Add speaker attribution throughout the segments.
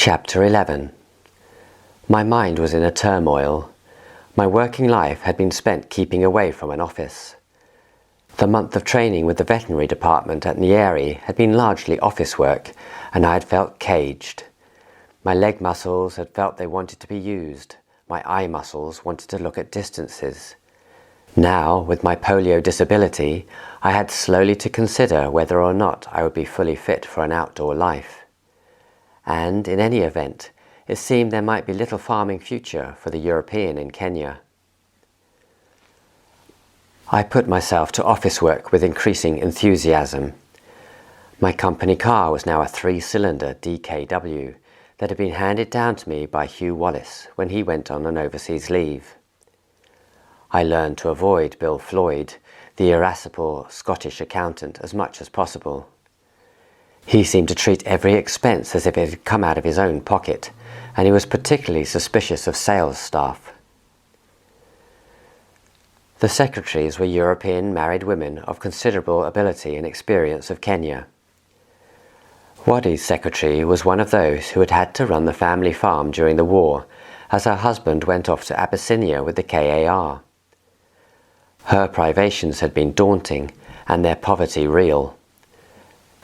Speaker 1: Chapter 11. My mind was in a turmoil. My working life had been spent keeping away from an office. The month of training with the veterinary department at Nyeri had been largely office work, and I had felt caged. My leg muscles had felt they wanted to be used. My eye muscles wanted to look at distances. Now, with my polio disability, I had slowly to consider whether or not I would be fully fit for an outdoor life. And, in any event, it seemed there might be little farming future for the European in Kenya. I put myself to office work with increasing enthusiasm. My company car was now a 3-cylinder DKW that had been handed down to me by Hugh Wallace when he went on an overseas leave. I learned to avoid Bill Floyd, the irascible Scottish accountant, as much as possible. He seemed to treat every expense as if it had come out of his own pocket, and he was particularly suspicious of sales staff. The secretaries were European married women of considerable ability and experience of Kenya. Wadi's secretary was one of those who had to run the family farm during the war, as her husband went off to Abyssinia with the KAR. Her privations had been daunting, and their poverty real.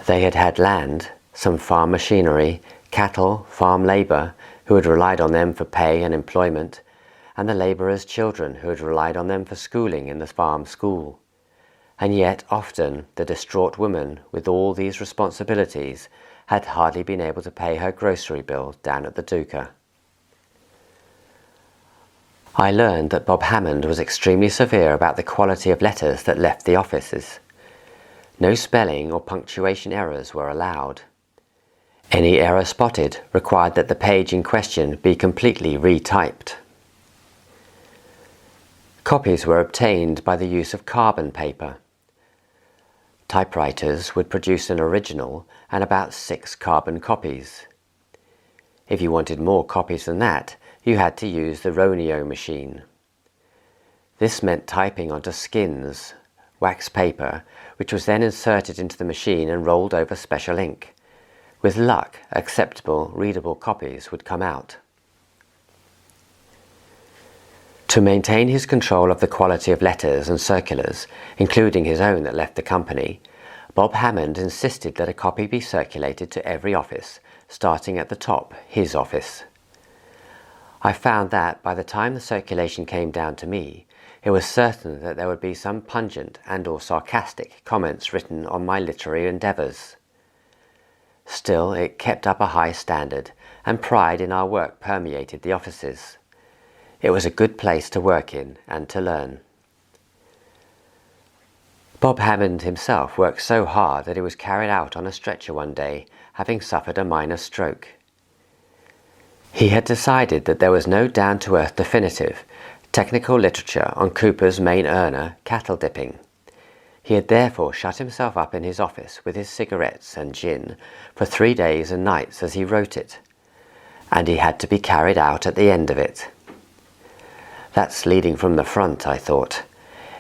Speaker 1: They had had land, some farm machinery, cattle, farm labour, who had relied on them for pay and employment, and the labourers' children who had relied on them for schooling in the farm school. And yet often the distraught woman with all these responsibilities had hardly been able to pay her grocery bill down at the duka. I learned that Bob Hammond was extremely severe about the quality of letters that left the offices. No spelling or punctuation errors were allowed. Any error spotted required that the page in question be completely retyped. Copies were obtained by the use of carbon paper. Typewriters would produce an original and about 6 carbon copies. If you wanted more copies than that, you had to use the Roneo machine. This meant typing onto skins, wax paper, which was then inserted into the machine and rolled over special ink. With luck, acceptable, readable copies would come out. To maintain his control of the quality of letters and circulars, including his own that left the company, Bob Hammond insisted that a copy be circulated to every office, starting at the top, his office. I found that, by the time the circulation came down to me, it was certain that there would be some pungent and/or sarcastic comments written on my literary endeavours. Still, it kept up a high standard, and pride in our work permeated the offices. It was a good place to work in and to learn. Bob Hammond himself worked so hard that he was carried out on a stretcher one day, having suffered a minor stroke. He had decided that there was no down-to-earth definitive technical literature on Cooper's main earner, cattle dipping. He had therefore shut himself up in his office with his cigarettes and gin for 3 days and nights as he wrote it, and he had to be carried out at the end of it. That's leading from the front, I thought.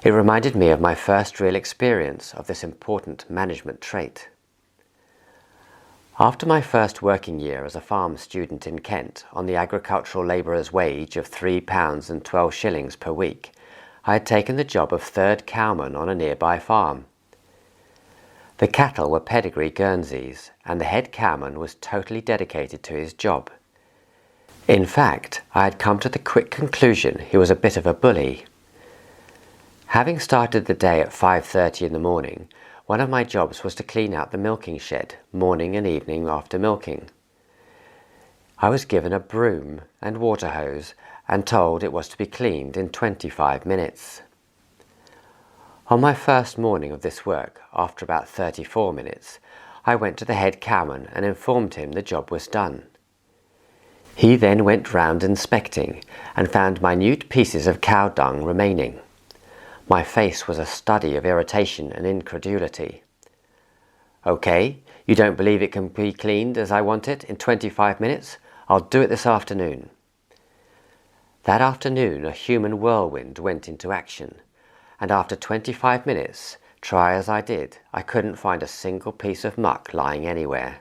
Speaker 1: It reminded me of my first real experience of this important management trait. After my first working year as a farm student in Kent on the agricultural labourer's wage of £3 and 12 shillings per week, I had taken the job of third cowman on a nearby farm. The cattle were pedigree Guernseys, and the head cowman was totally dedicated to his job. In fact, I had come to the quick conclusion he was a bit of a bully. Having started the day at 5:30 in the morning, one of my jobs was to clean out the milking shed, morning and evening after milking. I was given a broom and water hose and told it was to be cleaned in 25 minutes. On my first morning of this work, after about 34 minutes, I went to the head cowman and informed him the job was done. He then went round inspecting and found minute pieces of cow dung remaining. My face was a study of irritation and incredulity. "Okay, you don't believe it can be cleaned as I want it in 25 minutes? I'll do it this afternoon." That afternoon a human whirlwind went into action, and after 25 minutes, try as I did, I couldn't find a single piece of muck lying anywhere.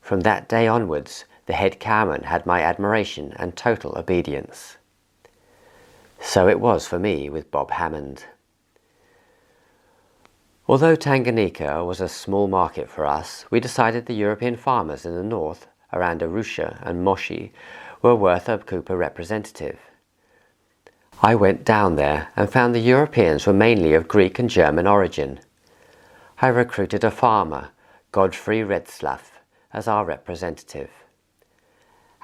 Speaker 1: From that day onwards, the head cowman had my admiration and total obedience. So it was for me with Bob Hammond. Although Tanganyika was a small market for us, we decided the European farmers in the north, around Arusha and Moshi, were worth a Cooper representative. I went down there and found the Europeans were mainly of Greek and German origin. I recruited a farmer, Godfrey Retzlaff, as our representative.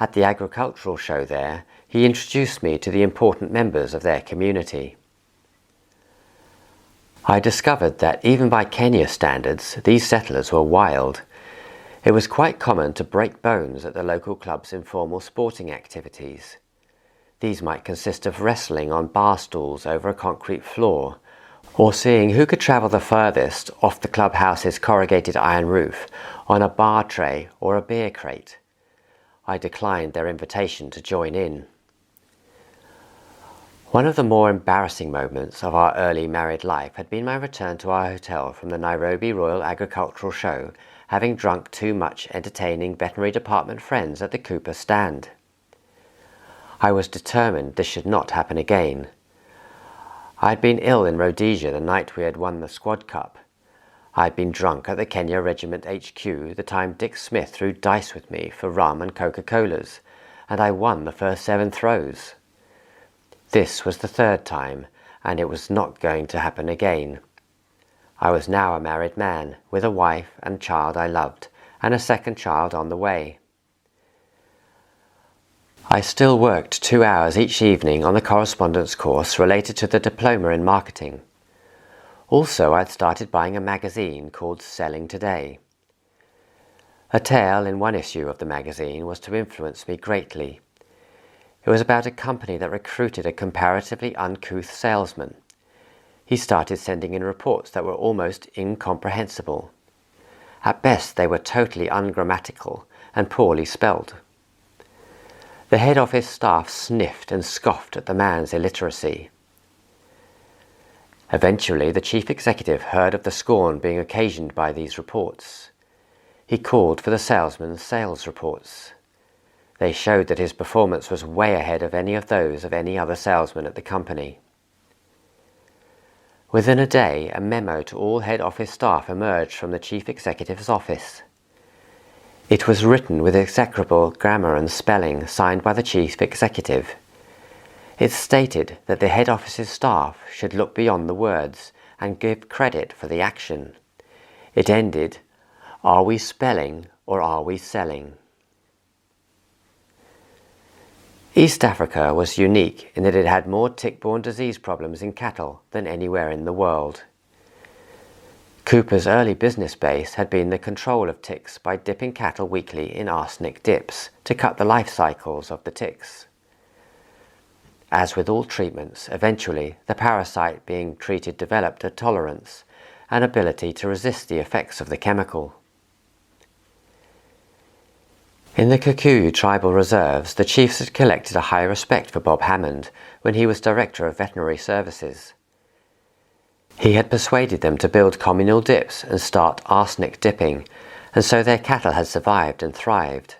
Speaker 1: At the agricultural show there, he introduced me to the important members of their community. I discovered that even by Kenya standards, these settlers were wild. It was quite common to break bones at the local club's informal sporting activities. These might consist of wrestling on bar stools over a concrete floor, or seeing who could travel the furthest off the clubhouse's corrugated iron roof on a bar tray or a beer crate. I declined their invitation to join in. One of the more embarrassing moments of our early married life had been my return to our hotel from the Nairobi Royal Agricultural Show, having drunk too much entertaining veterinary department friends at the Cooper stand. I was determined this should not happen again. I had been ill in Rhodesia the night we had won the Squad Cup. I had been drunk at the Kenya Regiment HQ the time Dick Smith threw dice with me for rum and Coca-Colas, and I won the first 7 throws. This was the 3rd time, and it was not going to happen again. I was now a married man, with a wife and child I loved, and a 2nd child on the way. I still worked 2 hours each evening on the correspondence course related to the diploma in marketing. Also, I'd started buying a magazine called Selling Today. A tale in one issue of the magazine was to influence me greatly. It was about a company that recruited a comparatively uncouth salesman. He started sending in reports that were almost incomprehensible. At best, they were totally ungrammatical and poorly spelled. The head office staff sniffed and scoffed at the man's illiteracy. Eventually, the chief executive heard of the scorn being occasioned by these reports. He called for the salesman's sales reports. They showed that his performance was way ahead of any of those of any other salesman at the company. Within a day, a memo to all head office staff emerged from the chief executive's office. It was written with execrable grammar and spelling, signed by the chief executive. It stated that the head office's staff should look beyond the words and give credit for the action. It ended, "Are we spelling or are we selling?" East Africa was unique in that it had more tick-borne disease problems in cattle than anywhere in the world. Cooper's early business base had been the control of ticks by dipping cattle weekly in arsenic dips to cut the life cycles of the ticks. As with all treatments, eventually the parasite being treated developed a tolerance, an ability to resist the effects of the chemical. In the Kikuyu tribal reserves, the chiefs had collected a high respect for Bob Hammond when he was Director of Veterinary Services. He had persuaded them to build communal dips and start arsenic dipping, and so their cattle had survived and thrived.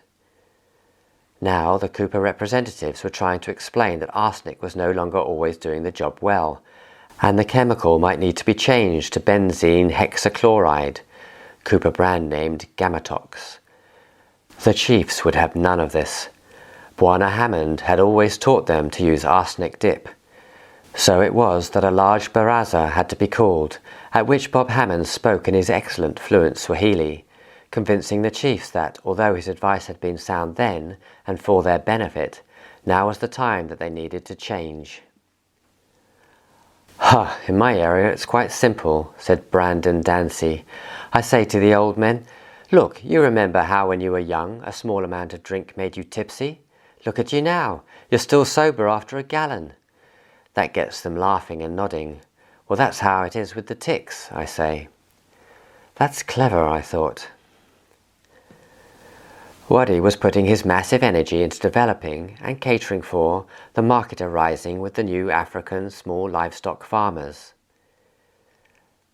Speaker 1: Now the Cooper representatives were trying to explain that arsenic was no longer always doing the job well, and the chemical might need to be changed to benzene hexachloride, Cooper brand named Gamatox. The chiefs would have none of this. Bwana Hammond had always taught them to use arsenic dip. So it was that a large baraza had to be called, at which Bob Hammond spoke in his excellent fluent Swahili, convincing the chiefs that, although his advice had been sound then and for their benefit, now was the time that they needed to change. In my area it's quite simple," said Brandon Dancy. "I say to the old men, 'Look, you remember how when you were young a small amount of drink made you tipsy? Look at you now, you're still sober after a gallon.' That gets them laughing and nodding. 'Well, that's how it is with the ticks,' I say." That's clever, I thought. Waddy was putting his massive energy into developing and catering for the market arising with the new African small livestock farmers.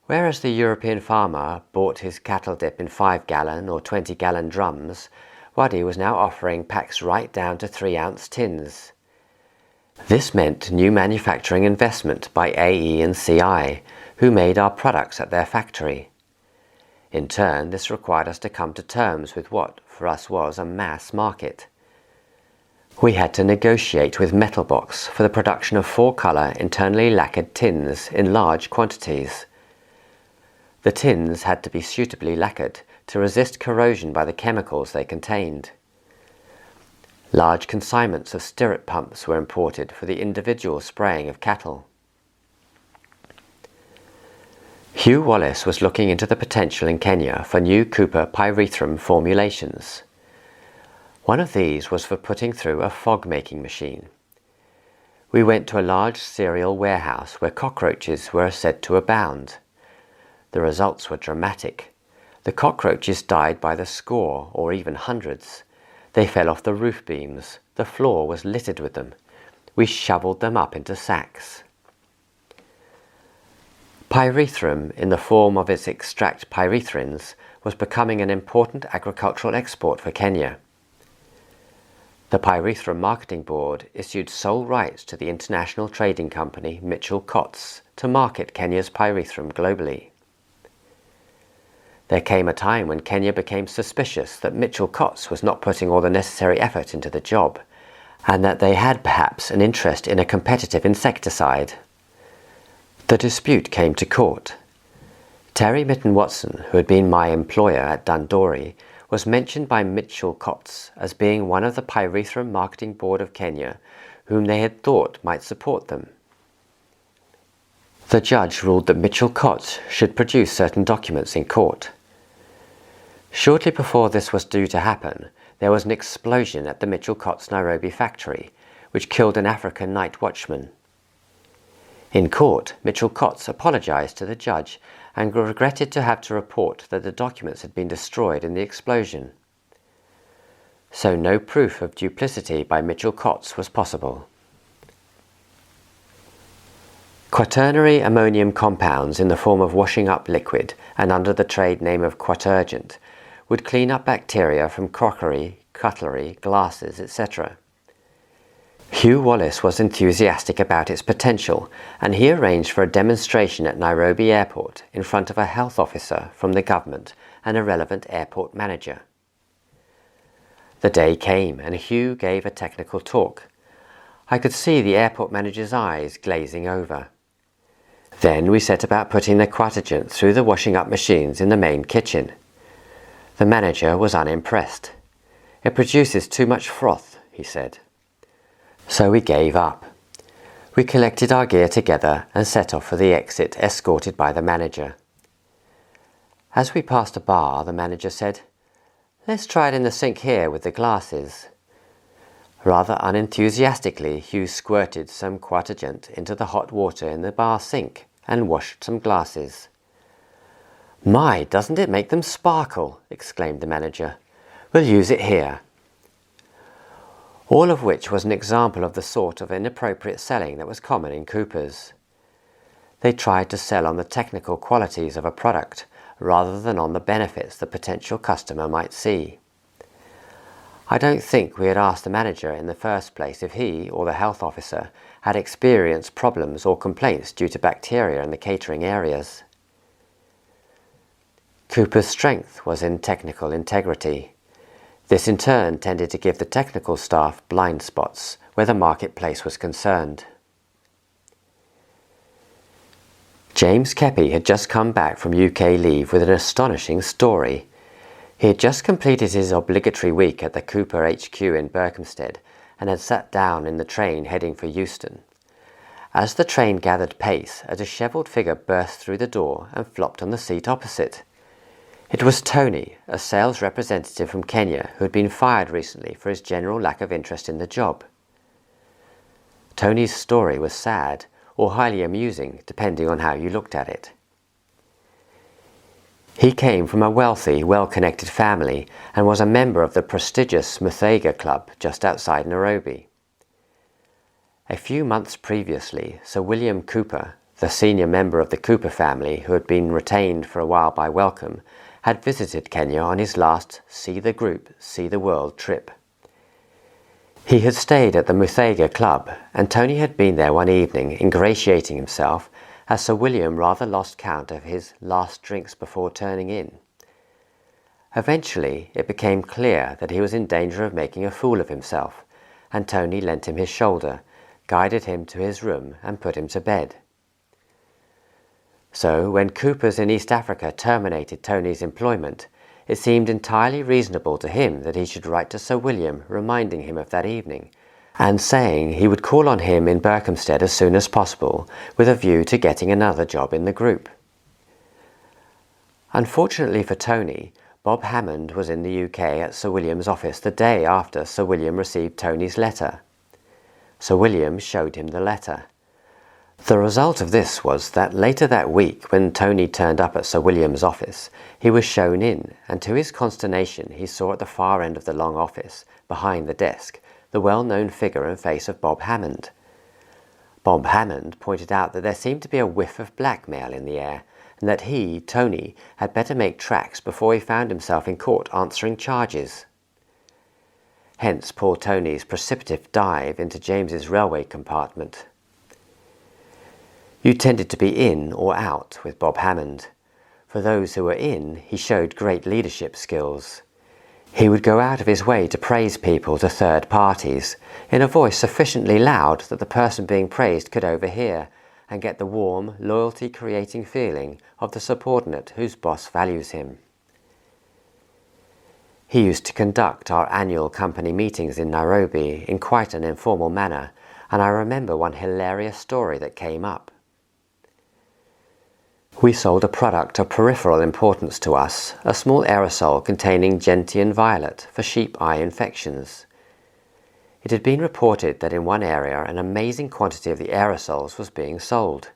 Speaker 1: Whereas the European farmer bought his cattle dip in 5-gallon or 20-gallon drums, Wadi was now offering packs right down to 3-ounce tins. This meant new manufacturing investment by AE and CI, who made our products at their factory. In turn, this required us to come to terms with what, for us, was a mass market. We had to negotiate with Metalbox for the production of 4-colour internally lacquered tins in large quantities. The tins had to be suitably lacquered to resist corrosion by the chemicals they contained. Large consignments of stirrup pumps were imported for the individual spraying of cattle. Hugh Wallace was looking into the potential in Kenya for new Cooper pyrethrum formulations. One of these was for putting through a fog-making machine. We went to a large cereal warehouse where cockroaches were said to abound. The results were dramatic. The cockroaches died by the score or even hundreds. They fell off the roof beams. The floor was littered with them. We shoveled them up into sacks. Pyrethrum, in the form of its extract pyrethrins, was becoming an important agricultural export for Kenya. The Pyrethrum Marketing Board issued sole rights to the international trading company Mitchell Cotts to market Kenya's pyrethrum globally. There came a time when Kenya became suspicious that Mitchell Cotts was not putting all the necessary effort into the job, and that they had perhaps an interest in a competitive insecticide. The dispute came to court. Terry Mitten Watson, who had been my employer at Dandori, was mentioned by Mitchell Cotts as being one of the Pyrethrum Marketing Board of Kenya, whom they had thought might support them. The judge ruled that Mitchell Cotts should produce certain documents in court. Shortly before this was due to happen, there was an explosion at the Mitchell Cotts Nairobi factory, which killed an African night watchman. In court, Mitchell Cotts apologized to the judge and regretted to have to report that the documents had been destroyed in the explosion. So no proof of duplicity by Mitchell Cotts was possible. Quaternary ammonium compounds in the form of washing up liquid and under the trade name of Quatergent would clean up bacteria from crockery, cutlery, glasses, etc. Hugh Wallace was enthusiastic about its potential, and he arranged for a demonstration at Nairobi Airport in front of a health officer from the government and a relevant airport manager. The day came and Hugh gave a technical talk. I could see the airport manager's eyes glazing over. Then we set about putting the Quatergent through the washing up machines in the main kitchen. The manager was unimpressed. "It produces too much froth," he said. So we gave up. We collected our gear together and set off for the exit, escorted by the manager. As we passed a bar, the manager said, "Let's try it in the sink here with the glasses." Rather unenthusiastically, Hugh squirted some Quatergent into the hot water in the bar sink and washed some glasses. "My, doesn't it make them sparkle!" exclaimed the manager. "We'll use it here." All of which was an example of the sort of inappropriate selling that was common in Coopers. They tried to sell on the technical qualities of a product rather than on the benefits the potential customer might see. I don't think we had asked the manager in the first place if he or the health officer had experienced problems or complaints due to bacteria in the catering areas. Cooper's strength was in technical integrity. This in turn tended to give the technical staff blind spots where the marketplace was concerned. James Keppie had just come back from UK leave with an astonishing story. He had just completed his obligatory week at the Cooper HQ in Berkhamsted and had sat down in the train heading for Euston. As the train gathered pace, a dishevelled figure burst through the door and flopped on the seat opposite. It was Tony, a sales representative from Kenya who had been fired recently for his general lack of interest in the job. Tony's story was sad, or highly amusing, depending on how you looked at it. He came from a wealthy, well-connected family and was a member of the prestigious Muthaiga Club just outside Nairobi. A few months previously, Sir William Cooper, the senior member of the Cooper family who had been retained for a while by Wellcome, had visited Kenya on his last See the Group, See the World trip. He had stayed at the Muthaiga Club, and Tony had been there one evening ingratiating himself as Sir William rather lost count of his last drinks before turning in. Eventually it became clear that he was in danger of making a fool of himself, and Tony lent him his shoulder, guided him to his room and put him to bed. So when Coopers in East Africa terminated Tony's employment, it seemed entirely reasonable to him that he should write to Sir William reminding him of that evening, and saying he would call on him in Berkhamsted as soon as possible with a view to getting another job in the group. Unfortunately for Tony, Bob Hammond was in the UK at Sir William's office the day after Sir William received Tony's letter. Sir William showed him the letter. The result of this was that later that week, when Tony turned up at Sir William's office, he was shown in, and to his consternation he saw at the far end of the long office, behind the desk, the well-known figure and face of Bob Hammond. Bob Hammond pointed out that there seemed to be a whiff of blackmail in the air, and that he, Tony, had better make tracks before he found himself in court answering charges. Hence poor Tony's precipitous dive into James's railway compartment. You tended to be in or out with Bob Hammond. For those who were in, he showed great leadership skills. He would go out of his way to praise people to third parties, in a voice sufficiently loud that the person being praised could overhear, and get the warm, loyalty-creating feeling of the subordinate whose boss values him. He used to conduct our annual company meetings in Nairobi in quite an informal manner, and I remember one hilarious story that came up. We sold a product of peripheral importance to us, a small aerosol containing gentian violet for sheep eye infections. It had been reported that in one area an amazing quantity of the aerosols was being sold.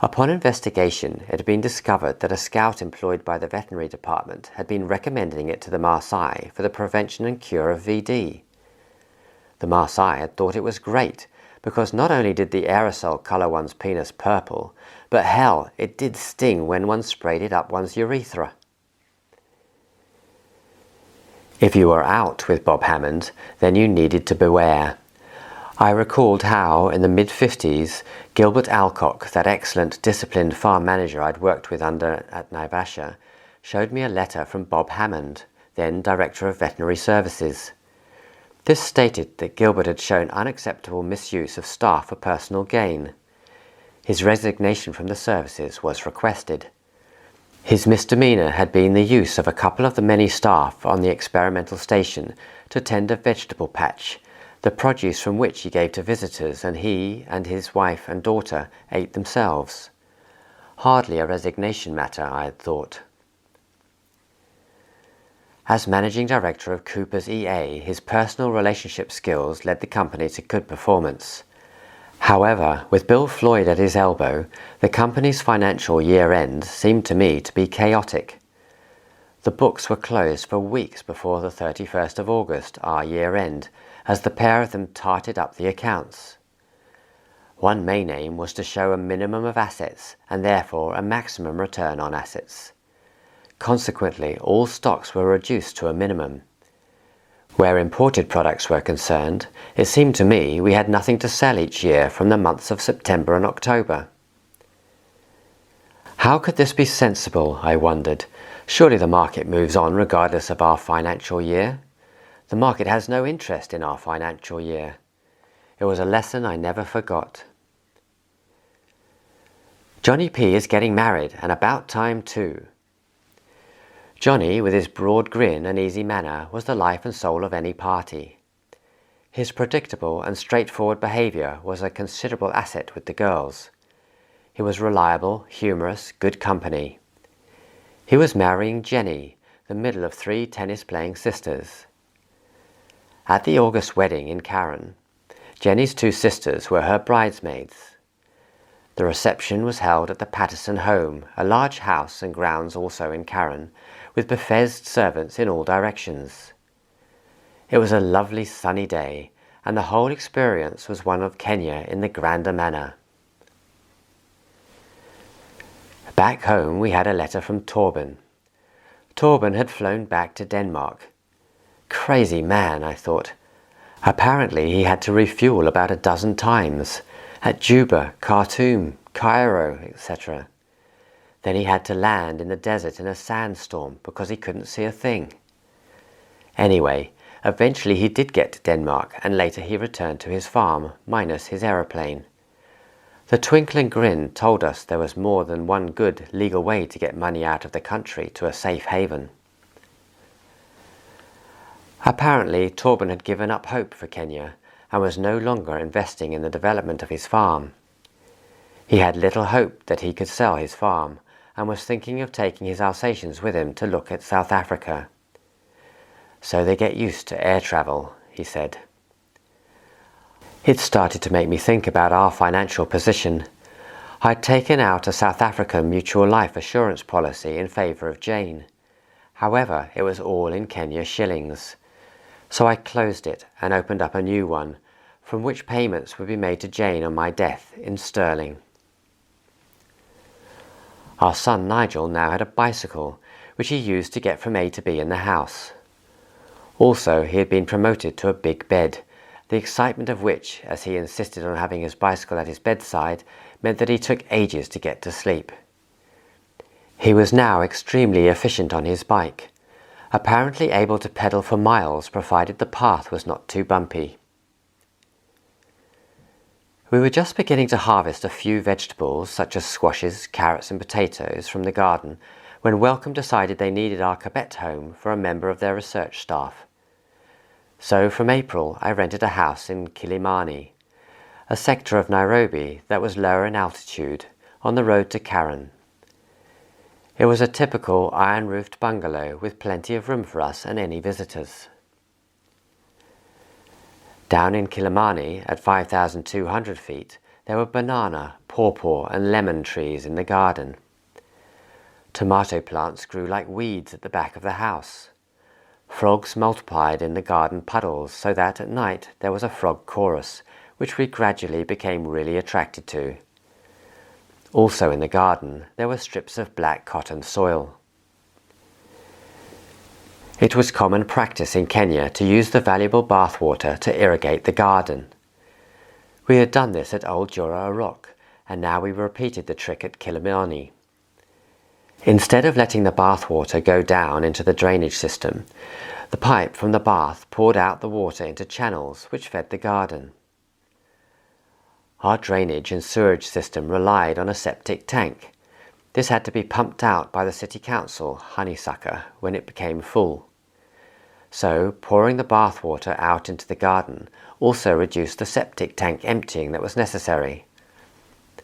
Speaker 1: Upon investigation, it had been discovered that a scout employed by the veterinary department had been recommending it to the Mar63 for the prevention and cure of VD. The Mar63 had thought it was great, because not only did the aerosol colour one's penis purple, but hell, it did sting when one sprayed it up one's urethra. If you were out with Bob Hammond, then you needed to beware. I recalled how, in the mid-50s, Gilbert Alcock, that excellent disciplined farm manager I'd worked with under at Naivasha, showed me a letter from Bob Hammond, then Director of Veterinary Services. This stated that Gilbert had shown unacceptable misuse of staff for personal gain. His resignation from the services was requested. His misdemeanour had been the use of a couple of the many staff on the experimental station to tend a vegetable patch, the produce from which he gave to visitors, and he and his wife and daughter ate themselves. Hardly a resignation matter, I had thought. As managing director of Cooper's EA, his personal relationship skills led the company to good performance. However, with Bill Floyd at his elbow, the company's financial year-end seemed to me to be chaotic. The books were closed for weeks before the 31st of August, our year-end, as the pair of them tarted up the accounts. One main aim was to show a minimum of assets, and therefore a maximum return on assets. Consequently, all stocks were reduced to a minimum. Where imported products were concerned, it seemed to me we had nothing to sell each year from the months of September and October. How could this be sensible, I wondered? Surely the market moves on regardless of our financial year. The market has no interest in our financial year. It was a lesson I never forgot. Johnny P is getting married, and about time too. Johnny, with his broad grin and easy manner, was the life and soul of any party. His predictable and straightforward behaviour was a considerable asset with the girls. He was reliable, humorous, good company. He was marrying Jenny, the middle of 3 tennis-playing sisters. At the August wedding in Karen, Jenny's 2 sisters were her bridesmaids. The reception was held at the Patterson home, a large house and grounds also in Karen, with befezed servants in all directions. It was a lovely sunny day, and the whole experience was one of Kenya in the grander manner. Back home we had a letter from Torben. Torben had flown back to Denmark. Crazy man, I thought. Apparently he had to refuel about a dozen times, at Juba, Khartoum, Cairo, etc. Then he had to land in the desert in a sandstorm because he couldn't see a thing. Anyway, eventually he did get to Denmark, and later he returned to his farm, minus his aeroplane. The twinkling grin told us there was more than one good legal way to get money out of the country to a safe haven. Apparently, Torben had given up hope for Kenya and was no longer investing in the development of his farm. He had little hope that he could sell his farm and was thinking of taking his Alsatians with him to look at South Africa. So they get used to air travel, he said. It started to make me think about our financial position. I'd taken out a South African mutual life assurance policy in favour of Jane. However, it was all in Kenya shillings. So I closed it and opened up a new one, from which payments would be made to Jane on my death in sterling. Our son Nigel now had a bicycle, which he used to get from A to B in the house. Also, he had been promoted to a big bed, the excitement of which, as he insisted on having his bicycle at his bedside, meant that he took ages to get to sleep. He was now extremely efficient on his bike, apparently able to pedal for miles provided the path was not too bumpy. We were just beginning to harvest a few vegetables such as squashes, carrots and potatoes from the garden when Wellcome decided they needed our Kabet home for a member of their research staff. So from April I rented a house in Kilimani, a sector of Nairobi that was lower in altitude on the road to Karen. It was a typical iron-roofed bungalow with plenty of room for us and any visitors. Down in Kilimani, at 5,200 feet, there were banana, pawpaw and lemon trees in the garden. Tomato plants grew like weeds at the back of the house. Frogs multiplied in the garden puddles so that at night there was a frog chorus, which we gradually became really attracted to. Also in the garden there were strips of black cotton soil. It was common practice in Kenya to use the valuable bathwater to irrigate the garden. We had done this at Old Jura Rock, and now we repeated the trick at Kilimani. Instead of letting the bathwater go down into the drainage system, the pipe from the bath poured out the water into channels which fed the garden. Our drainage and sewage system relied on a septic tank. This had to be pumped out by the city council, honeysucker, when it became full. So, pouring the bathwater out into the garden also reduced the septic tank emptying that was necessary.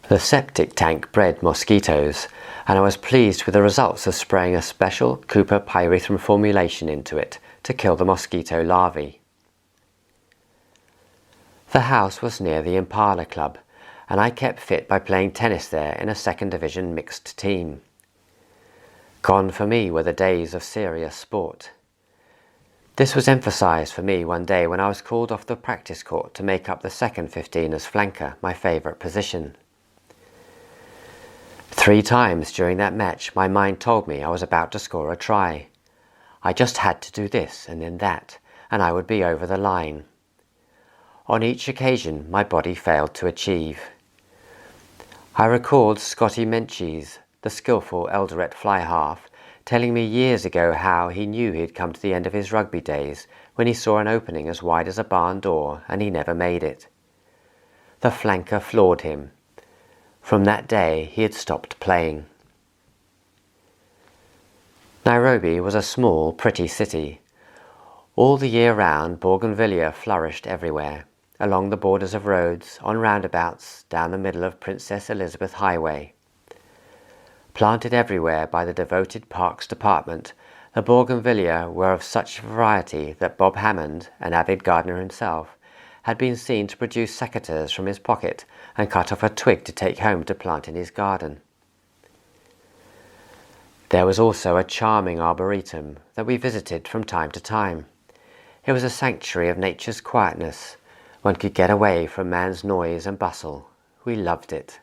Speaker 1: The septic tank bred mosquitoes, and I was pleased with the results of spraying a special Cooper pyrethrum formulation into it to kill the mosquito larvae. The house was near the Impala Club, and I kept fit by playing tennis there in a second division mixed team. Gone for me were the days of serious sport. This was emphasised for me one day when I was called off the practice court to make up the second 15 as flanker, my favourite position. 3 times during that match my mind told me I was about to score a try. I just had to do this and then that, and I would be over the line. On each occasion my body failed to achieve. I recalled Scotty Menchie's, the skillful Eldoret fly-half, telling me years ago how he knew he'd come to the end of his rugby days when he saw an opening as wide as a barn door and he never made it. The flanker floored him. From that day he had stopped playing. Nairobi was a small, pretty city. All the year round bougainvillea flourished everywhere, along the borders of roads, on roundabouts, down the middle of Princess Elizabeth Highway. Planted everywhere by the devoted Parks Department, the bougainvillea were of such variety that Bob Hammond, an avid gardener himself, had been seen to produce secateurs from his pocket and cut off a twig to take home to plant in his garden. There was also a charming arboretum that we visited from time to time. It was a sanctuary of nature's quietness. One could get away from man's noise and bustle. We loved it.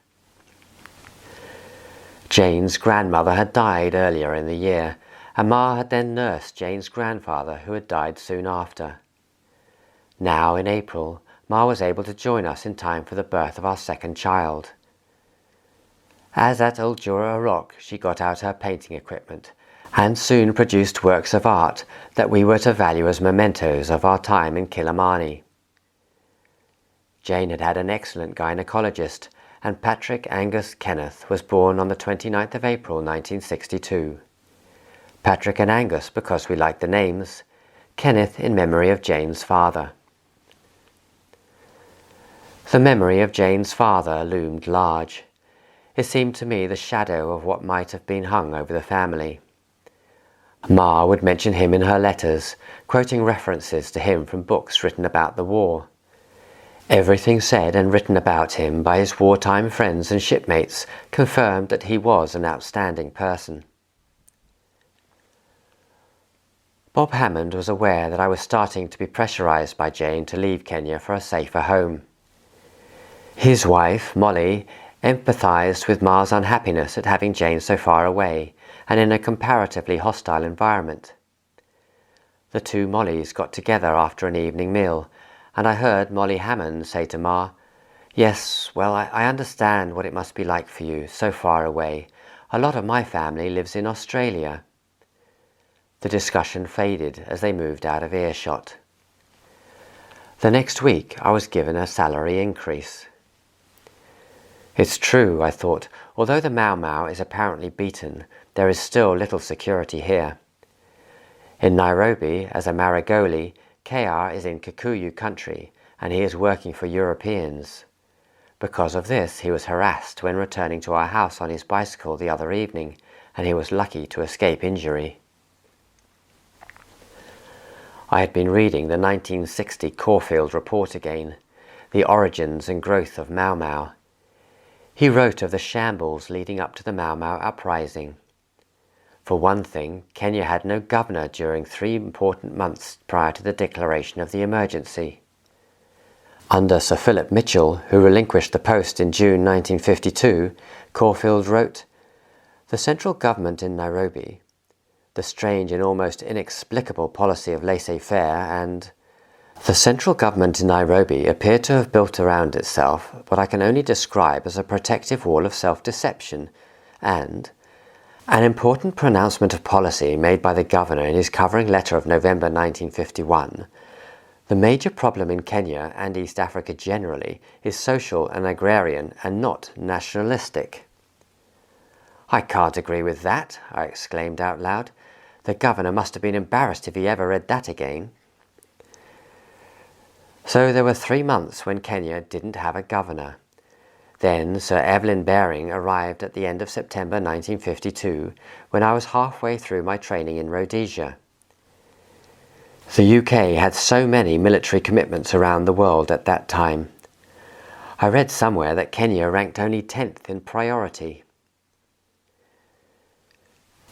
Speaker 1: Jane's grandmother had died earlier in the year, and Ma had then nursed Jane's grandfather, who had died soon after. Now, in April, Ma was able to join us in time for the birth of our second child. As at Uldura Rock, she got out her painting equipment and soon produced works of art that we were to value as mementos of our time in Kilimani. Jane had had an excellent gynecologist, and Patrick Angus Kenneth was born on the 29th of April 1962. Patrick and Angus because we liked the names, Kenneth in memory of Jane's father. The memory of Jane's father loomed large. It seemed to me the shadow of what might have been hung over the family. Ma would mention him in her letters, quoting references to him from books written about the war. Everything said and written about him by his wartime friends and shipmates confirmed that he was an outstanding person. Bob Hammond was aware that I was starting to be pressurized by Jane to leave Kenya for a safer home. His wife, Molly, empathized with Ma's unhappiness at having Jane so far away and in a comparatively hostile environment. The two Mollys got together after an evening meal, and I heard Molly Hammond say to Ma, "Yes, well, I understand what it must be like for you, so far away. A lot of my family lives in Australia." The discussion faded as they moved out of earshot. The next week I was given a salary increase. It's true, I thought, although the Mau Mau is apparently beaten, there is still little security here. In Nairobi, as a Maragoli, KR is in Kikuyu country, and he is working for Europeans. Because of this, he was harassed when returning to our house on his bicycle the other evening, and he was lucky to escape injury. I had been reading the 1960 Caulfield report again, The Origins and Growth of Mau Mau. He wrote of the shambles leading up to the Mau Mau uprising. For one thing, Kenya had no governor during 3 important months prior to the declaration of the emergency. Under Sir Philip Mitchell, who relinquished the post in June 1952, Caulfield wrote, "The central government in Nairobi, the strange and almost inexplicable policy of laissez-faire and the central government in Nairobi appeared to have built around itself what I can only describe as a protective wall of self-deception and an important pronouncement of policy made by the governor in his covering letter of November 1951. The major problem in Kenya and East Africa generally is social and agrarian and not nationalistic." "I can't agree with that," I exclaimed out loud. The governor must have been embarrassed if he ever read that again. So there were 3 months when Kenya didn't have a governor. Then Sir Evelyn Baring arrived at the end of September 1952, when I was halfway through my training in Rhodesia. The UK had so many military commitments around the world at that time. I read somewhere that Kenya ranked only 10th in priority.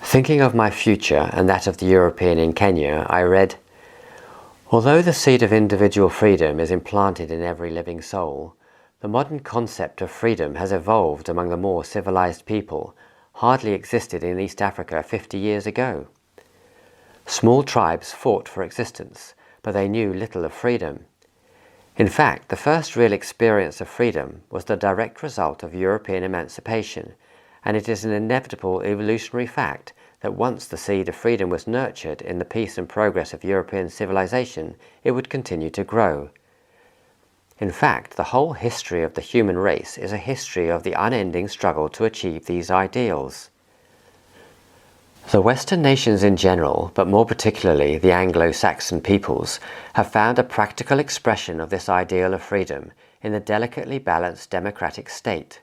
Speaker 1: Thinking of my future and that of the European in Kenya, I read, "Although the seed of individual freedom is implanted in every living soul, the modern concept of freedom has evolved among the more civilized people, hardly existed in East Africa 50 years ago. Small tribes fought for existence, but they knew little of freedom. In fact, the first real experience of freedom was the direct result of European emancipation, and it is an inevitable evolutionary fact that once the seed of freedom was nurtured in the peace and progress of European civilization, it would continue to grow. In fact, the whole history of the human race is a history of the unending struggle to achieve these ideals. The Western nations in general, but more particularly the Anglo-Saxon peoples, have found a practical expression of this ideal of freedom in the delicately balanced democratic state.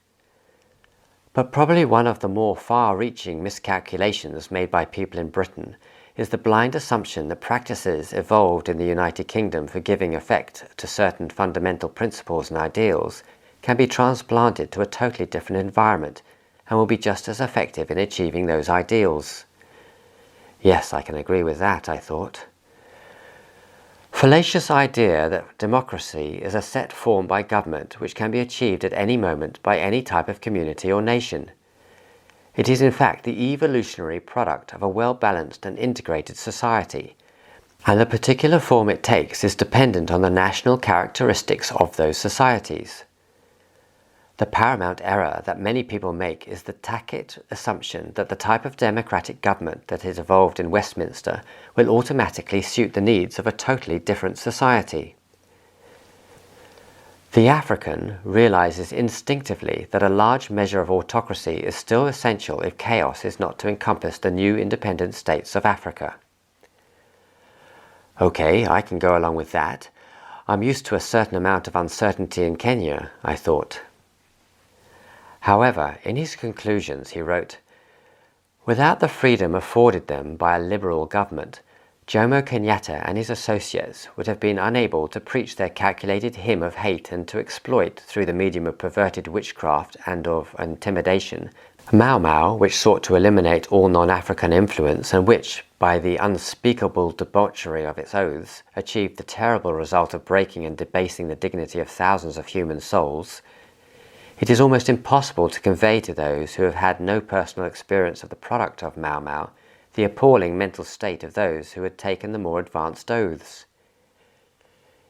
Speaker 1: But probably one of the more far-reaching miscalculations made by people in Britain is the blind assumption that practices evolved in the United Kingdom for giving effect to certain fundamental principles and ideals can be transplanted to a totally different environment and will be just as effective in achieving those ideals. Yes, I can agree with that, I thought. Fallacious idea that democracy is a set form by government which can be achieved at any moment by any type of community or nation. It is in fact the evolutionary product of a well-balanced and integrated society, and the particular form it takes is dependent on the national characteristics of those societies. The paramount error that many people make is the tacit assumption that the type of democratic government that is evolved in Westminster will automatically suit the needs of a totally different society. The African realizes instinctively that a large measure of autocracy is still essential if chaos is not to encompass the new independent states of Africa. Okay, I can go along with that. I'm used to a certain amount of uncertainty in Kenya, I thought. However, in his conclusions he wrote, "Without the freedom afforded them by a liberal government, Jomo Kenyatta and his associates would have been unable to preach their calculated hymn of hate and to exploit, through the medium of perverted witchcraft and of intimidation, Mau Mau, which sought to eliminate all non-African influence and which, by the unspeakable debauchery of its oaths, achieved the terrible result of breaking and debasing the dignity of thousands of human souls. It is almost impossible to convey to those who have had no personal experience of the product of Mau Mau the appalling mental state of those who had taken the more advanced oaths.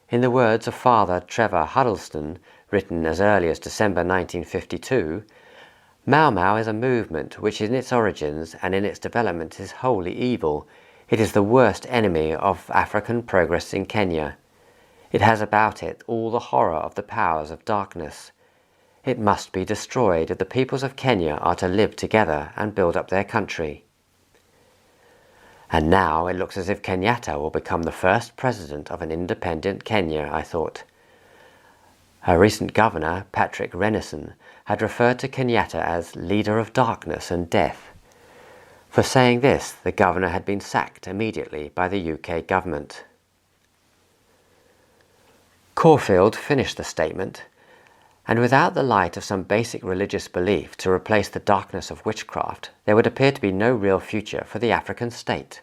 Speaker 1: In the words of Father Trevor Huddleston, written as early as December 1952, Mau Mau is a movement which in its origins and in its development is wholly evil. It is the worst enemy of African progress in Kenya. It has about it all the horror of the powers of darkness. It must be destroyed if the peoples of Kenya are to live together and build up their country." And now it looks as if Kenyatta will become the first president of an independent Kenya, I thought. A recent governor, Patrick Renison, had referred to Kenyatta as leader of darkness and death. For saying this, the governor had been sacked immediately by the UK government. Caulfield finished the statement, and without the light of some basic religious belief to replace the darkness of witchcraft, there would appear to be no real future for the African state.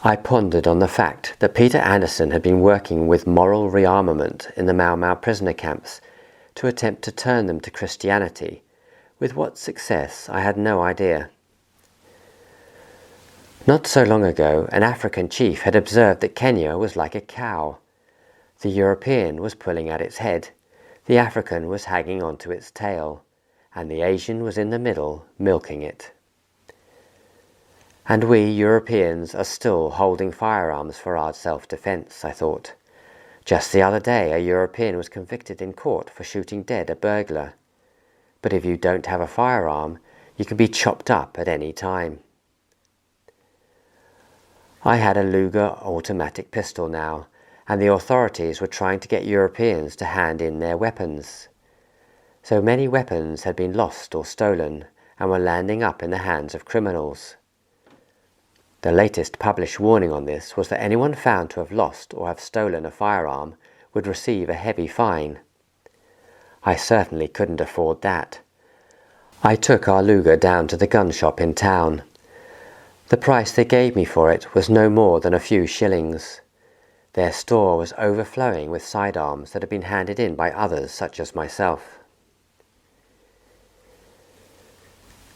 Speaker 1: I pondered on the fact that Peter Anderson had been working with moral rearmament in the Mau Mau prisoner camps to attempt to turn them to Christianity. With what success, I had no idea. Not so long ago, an African chief had observed that Kenya was like a cow. The European was pulling at its head, the African was hanging onto its tail, and the Asian was in the middle, milking it. And we Europeans are still holding firearms for our self-defense, I thought. Just the other day, a European was convicted in court for shooting dead a burglar. But if you don't have a firearm, you can be chopped up at any time. I had a Luger automatic pistol now, and the authorities were trying to get Europeans to hand in their weapons. So many weapons had been lost or stolen and were landing up in the hands of criminals. The latest published warning on this was that anyone found to have lost or have stolen a firearm would receive a heavy fine. I certainly couldn't afford that. I took our Luger down to the gun shop in town. The price they gave me for it was no more than a few shillings. Their store was overflowing with sidearms that had been handed in by others such as myself.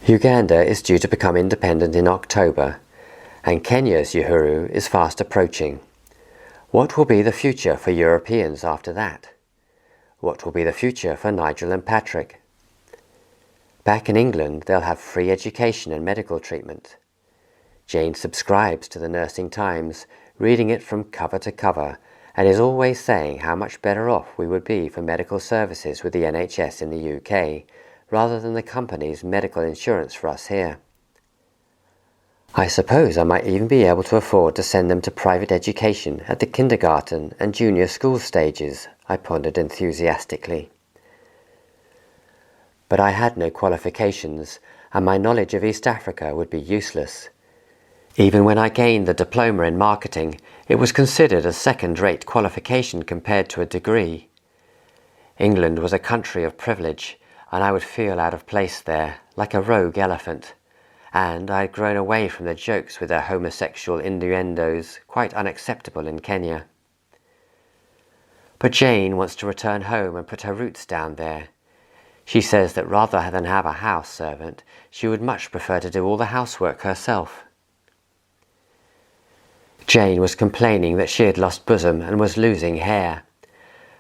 Speaker 1: Uganda is due to become independent in October, and Kenya's Uhuru is fast approaching. What will be the future for Europeans after that? What will be the future for Nigel and Patrick? Back in England, they'll have free education and medical treatment. Jane subscribes to the Nursing Times, reading it from cover to cover, and is always saying how much better off we would be for medical services with the NHS in the UK, rather than the company's medical insurance for us here. I suppose I might even be able to afford to send them to private education at the kindergarten and junior school stages, I pondered enthusiastically. But I had no qualifications, and my knowledge of East Africa would be useless. Even when I gained the diploma in marketing, it was considered a second-rate qualification compared to a degree. England was a country of privilege, and I would feel out of place there, like a rogue elephant. And I had grown away from the jokes with their homosexual innuendos, quite unacceptable in Kenya. But Jane wants to return home and put her roots down there. She says that rather than have a house servant, she would much prefer to do all the housework herself. Jane was complaining that she had lost bosom and was losing hair.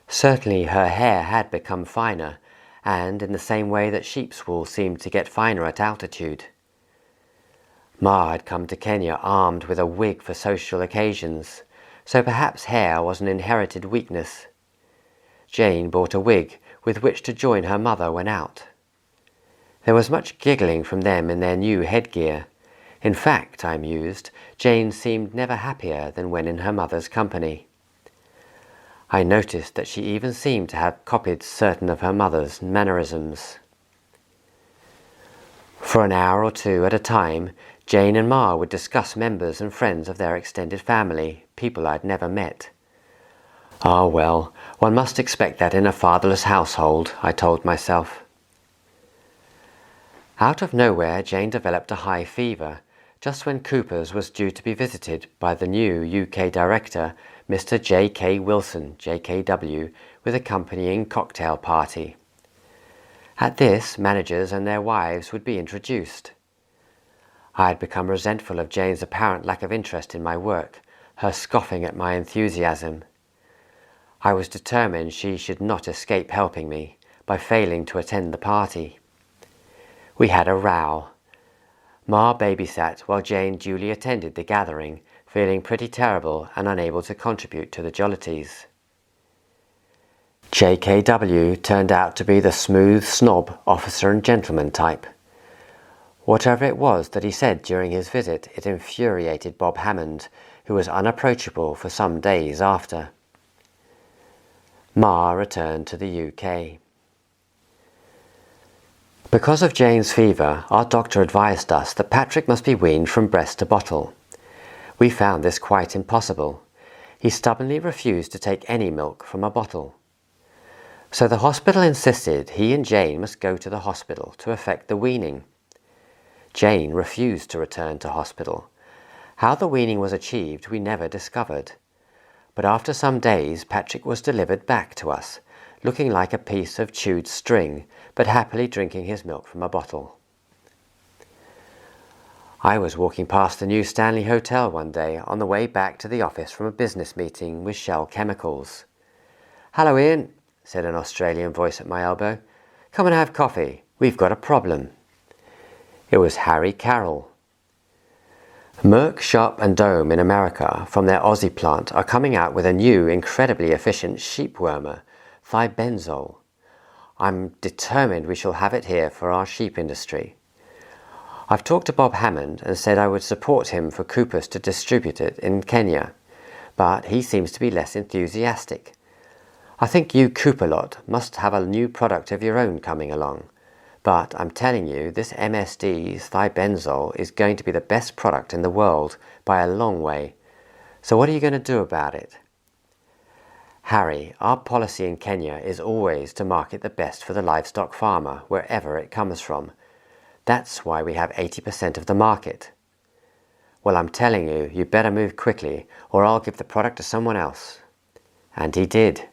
Speaker 1: Certainly her hair had become finer, and in the same way that sheep's wool seemed to get finer at altitude. Ma had come to Kenya armed with a wig for social occasions, so perhaps hair was an inherited weakness. Jane bought a wig with which to join her mother when out. There was much giggling from them in their new headgear. In fact, I mused, Jane seemed never happier than when in her mother's company. I noticed that she even seemed to have copied certain of her mother's mannerisms. For an hour or two at a time, Jane and Ma would discuss members and friends of their extended family, people I'd never met. Ah, well, one must expect that in a fatherless household, I told myself. Out of nowhere, Jane developed a high fever, just when Cooper's was due to be visited by the new UK director, Mr. J.K. Wilson, JKW, with accompanying cocktail party. At this, managers and their wives would be introduced. I had become resentful of Jane's apparent lack of interest in my work, her scoffing at my enthusiasm. I was determined she should not escape helping me by failing to attend the party. We had a row. Ma babysat while Jane duly attended the gathering, feeling pretty terrible and unable to contribute to the jollities. JKW turned out to be the smooth snob officer and gentleman type. Whatever it was that he said during his visit, it infuriated Bob Hammond, who was unapproachable for some days after. Ma returned to the UK. Because of Jane's fever, our doctor advised us that Patrick must be weaned from breast to bottle. We found this quite impossible. He stubbornly refused to take any milk from a bottle. So the hospital insisted he and Jane must go to the hospital to effect the weaning. Jane refused to return to hospital. How the weaning was achieved we never discovered. But after some days, Patrick was delivered back to us, looking like a piece of chewed string, but happily drinking his milk from a bottle. I was walking past the new Stanley Hotel one day on the way back to the office from a business meeting with Shell Chemicals. "Hello, Ian," said an Australian voice at my elbow. "Come and have coffee. We've got a problem." It was Harry Carroll. Merck, Sharp and Dome in America, from their Aussie plant, are coming out with a new, incredibly efficient sheep wormer, thibenzole. I'm determined we shall have it here for our sheep industry. I've talked to Bob Hammond and said I would support him for Cooper's to distribute it in Kenya, but he seems to be less enthusiastic. I think you Cooper lot must have a new product of your own coming along, but I'm telling you, this MSD's thibenzole is going to be the best product in the world by a long way. So what are you going to do about it? Harry, our policy in Kenya is always to market the best for the livestock farmer, wherever it comes from. That's why we have 80% of the market. Well, I'm telling you, you better move quickly, or I'll give the product to someone else. And he did.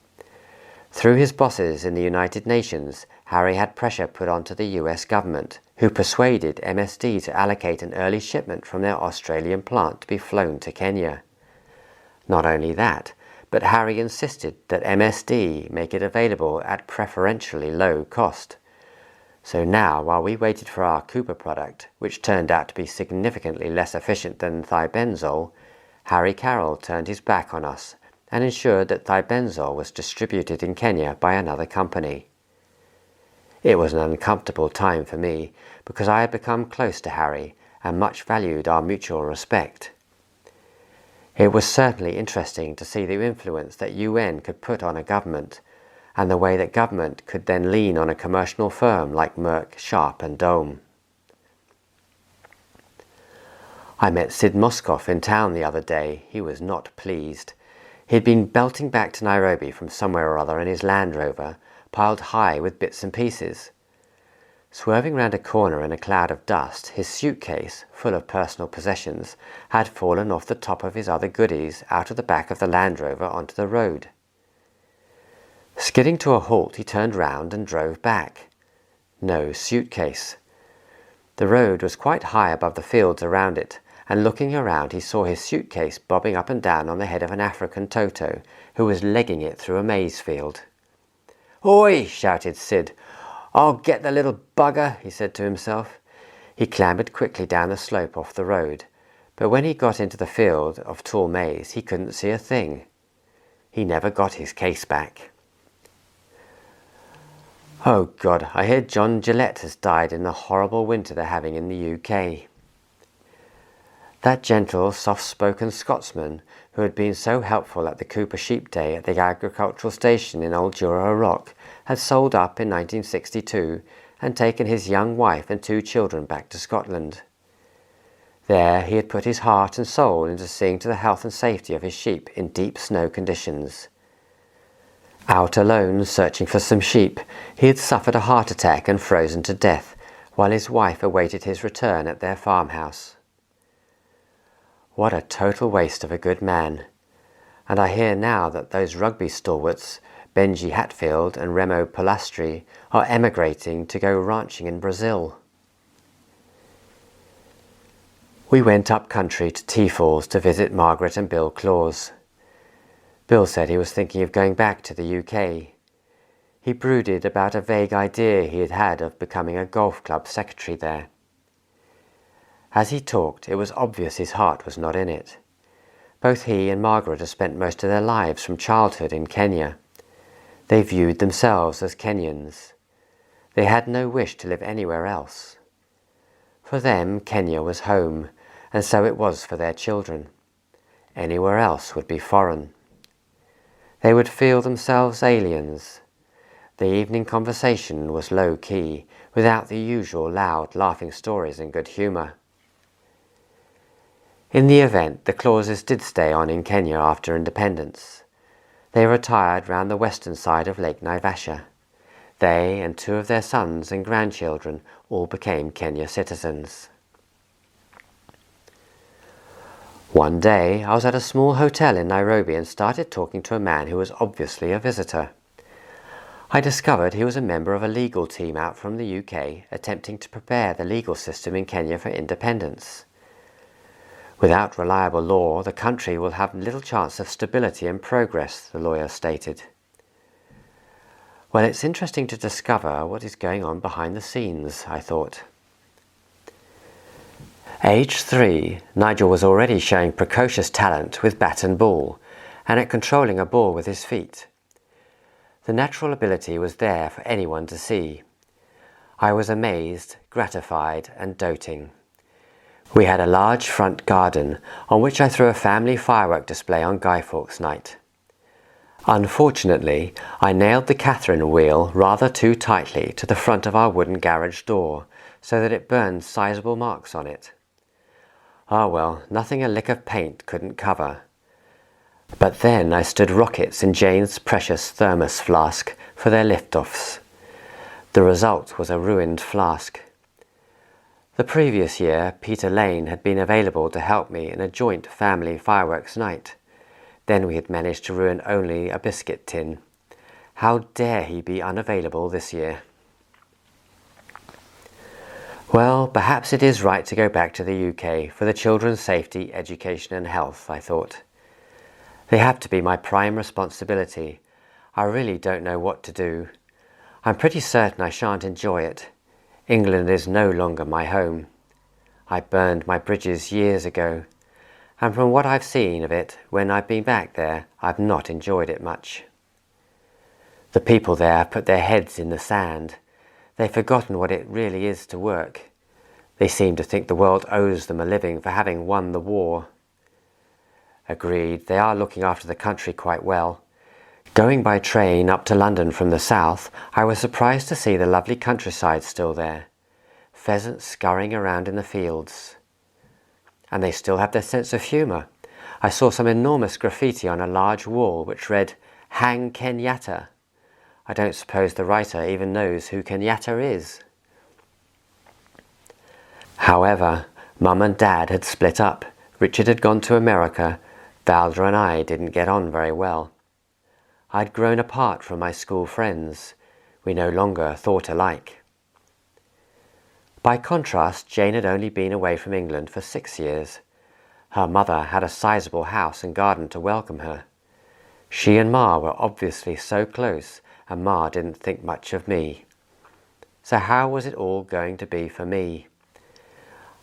Speaker 1: Through his bosses in the United Nations, Harry had pressure put onto the US government, who persuaded MSD to allocate an early shipment from their Australian plant to be flown to Kenya. Not only that, but Harry insisted that MSD make it available at preferentially low cost. So now, while we waited for our Cooper product, which turned out to be significantly less efficient than thibenzole, Harry Carroll turned his back on us and ensured that thibenzole was distributed in Kenya by another company. It was an uncomfortable time for me, because I had become close to Harry and much valued our mutual respect. It was certainly interesting to see the influence that UN could put on a government, and the way that government could then lean on a commercial firm like Merck, Sharp and Dome. I met Sid Moskoff in town the other day. He was not pleased. He'd been belting back to Nairobi from somewhere or other in his Land Rover, piled high with bits and pieces. Swerving round a corner in a cloud of dust, his suitcase, full of personal possessions, had fallen off the top of his other goodies out of the back of the Land Rover onto the road. Skidding to a halt, he turned round and drove back. no suitcase. The road was quite high above the fields around it, and looking around he saw his suitcase bobbing up and down on the head of an African Toto who was legging it through a maize field. "Oi!" shouted Sid. "I'll get the little bugger," he said to himself. He clambered quickly down the slope off the road, but when he got into the field of tall maize he couldn't see a thing. He never got his case back. Oh God, I hear John Gillette has died in the horrible winter they're having in the UK. That gentle, soft-spoken Scotsman who had been so helpful at the Cooper Sheep Day at the agricultural station in Old Jura Rock had sold up in 1962 and taken his young wife and 2 children back to Scotland. There he had put his heart and soul into seeing to the health and safety of his sheep in deep snow conditions. Out alone, searching for some sheep, he had suffered a heart attack and frozen to death, while his wife awaited his return at their farmhouse. What a total waste of a good man. And I hear now that those rugby stalwarts, Benji Hatfield and Remo Polastri, are emigrating to go ranching in Brazil. We went up country to Tea Falls to visit Margaret and Bill Claus. Bill said he was thinking of going back to the UK. He brooded about a vague idea he had had of becoming a golf club secretary there. As he talked, it was obvious his heart was not in it. Both he and Margaret had spent most of their lives from childhood in Kenya. They viewed themselves as Kenyans. They had no wish to live anywhere else. For them, Kenya was home, and so it was for their children. Anywhere else would be foreign. They would feel themselves aliens. The evening conversation was low-key, without the usual loud, laughing stories and good humour. In the event, the Clauses did stay on in Kenya after independence. They retired round the western side of Lake Naivasha. They and 2 of their sons and grandchildren all became Kenya citizens. One day, I was at a small hotel in Nairobi and started talking to a man who was obviously a visitor. I discovered he was a member of a legal team out from the UK attempting to prepare the legal system in Kenya for independence. Without reliable law, the country will have little chance of stability and progress, the lawyer stated. Well, it's interesting to discover what is going on behind the scenes, I thought. Age 3, Nigel was already showing precocious talent with bat and ball, and at controlling a ball with his feet. The natural ability was there for anyone to see. I was amazed, gratified, and doting. We had a large front garden on which I threw a family firework display on Guy Fawkes night. Unfortunately, I nailed the Catherine wheel rather too tightly to the front of our wooden garage door, so that it burned sizable marks on it. Ah well, nothing a lick of paint couldn't cover. But then I stood rockets in Jane's precious thermos flask for their lift-offs. The result was a ruined flask. The previous year, Peter Lane had been available to help me in a joint family fireworks night. Then we had managed to ruin only a biscuit tin. How dare he be unavailable this year? Well, perhaps it is right to go back to the UK for the children's safety, education and health, I thought. They have to be my prime responsibility. I really don't know what to do. I'm pretty certain I shan't enjoy it. England is no longer my home. I burned my bridges years ago, and from what I've seen of it when I've been back there, I've not enjoyed it much. The people there have put their heads in the sand. They've forgotten what it really is to work. They seem to think the world owes them a living for having won the war. Agreed, they are looking after the country quite well. Going by train up to London from the south, I was surprised to see the lovely countryside still there. Pheasants scurrying around in the fields. And they still have their sense of humour. I saw some enormous graffiti on a large wall which read, "Hang Kenyatta." I don't suppose the writer even knows who Kenyatta is. However, Mum and Dad had split up. Richard had gone to America. Valda and I didn't get on very well. I'd grown apart from my school friends. We no longer thought alike. By contrast, Jane had only been away from England for 6 years. Her mother had a sizable house and garden to welcome her. She and Ma were obviously so close, and Ma didn't think much of me. So how was it all going to be for me?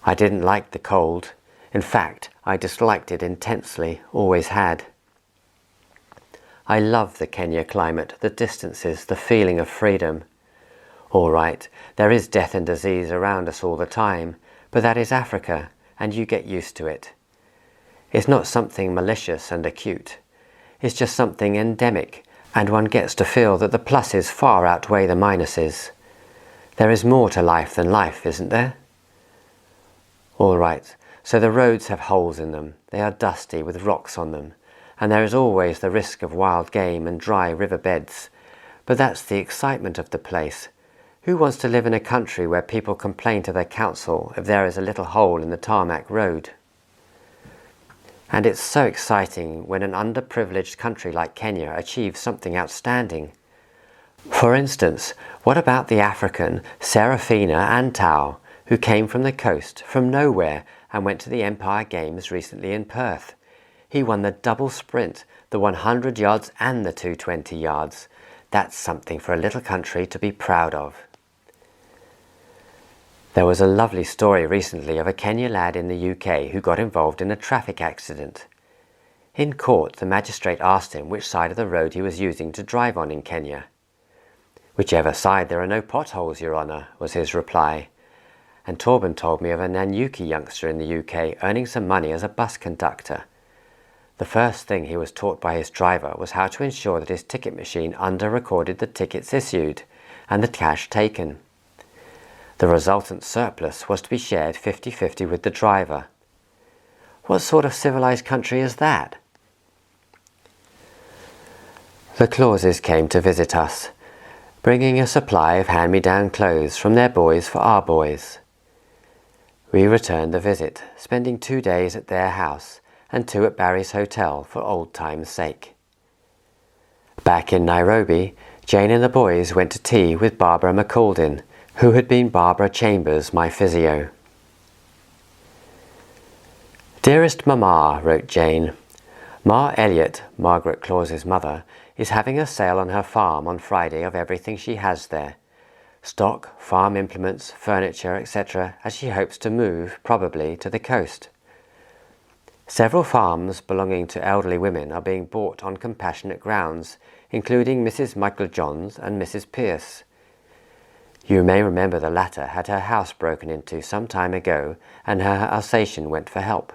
Speaker 1: I didn't like the cold. In fact, I disliked it intensely, always had. I love the Kenya climate, the distances, the feeling of freedom. All right, there is death and disease around us all the time, but that is Africa, and you get used to it. It's not something malicious and acute. It's just something endemic, and one gets to feel that the pluses far outweigh the minuses. There is more to life than life, isn't there? All right, so the roads have holes in them. They are dusty with rocks on them, and there is always the risk of wild game and dry river beds. But that's the excitement of the place. Who wants to live in a country where people complain to their council if there is a little hole in the tarmac road? And it's so exciting when an underprivileged country like Kenya achieves something outstanding. For instance, what about the African Serafina Antau, who came from the coast, from nowhere, and went to the Empire Games recently in Perth? He won the double sprint, the 100 yards and the 220 yards. That's something for a little country to be proud of. There was a lovely story recently of a Kenya lad in the UK who got involved in a traffic accident. In court, the magistrate asked him which side of the road he was using to drive on in Kenya. "Whichever side there are no potholes, Your Honour," was his reply. And Torben told me of a Nanyuki youngster in the UK earning some money as a bus conductor. The first thing he was taught by his driver was how to ensure that his ticket machine under-recorded the tickets issued and the cash taken. The resultant surplus was to be shared 50-50 with the driver. What sort of civilized country is that? The Clauses came to visit us, bringing a supply of hand-me-down clothes from their boys for our boys. We returned the visit, spending 2 days at their house and 2 at Barry's hotel for old time's sake. Back in Nairobi, Jane and the boys went to tea with Barbara McCaldin, who had been Barbara Chambers, my physio. "Dearest Mama," wrote Jane, "Ma Elliott, Margaret Claus's mother, is having a sale on her farm on Friday of everything she has there. Stock, farm implements, furniture, etc., as she hopes to move, probably, to the coast. Several farms belonging to elderly women are being bought on compassionate grounds, including Mrs. Michael Johns and Mrs. Pierce. You may remember the latter had her house broken into some time ago, and her Alsatian went for help.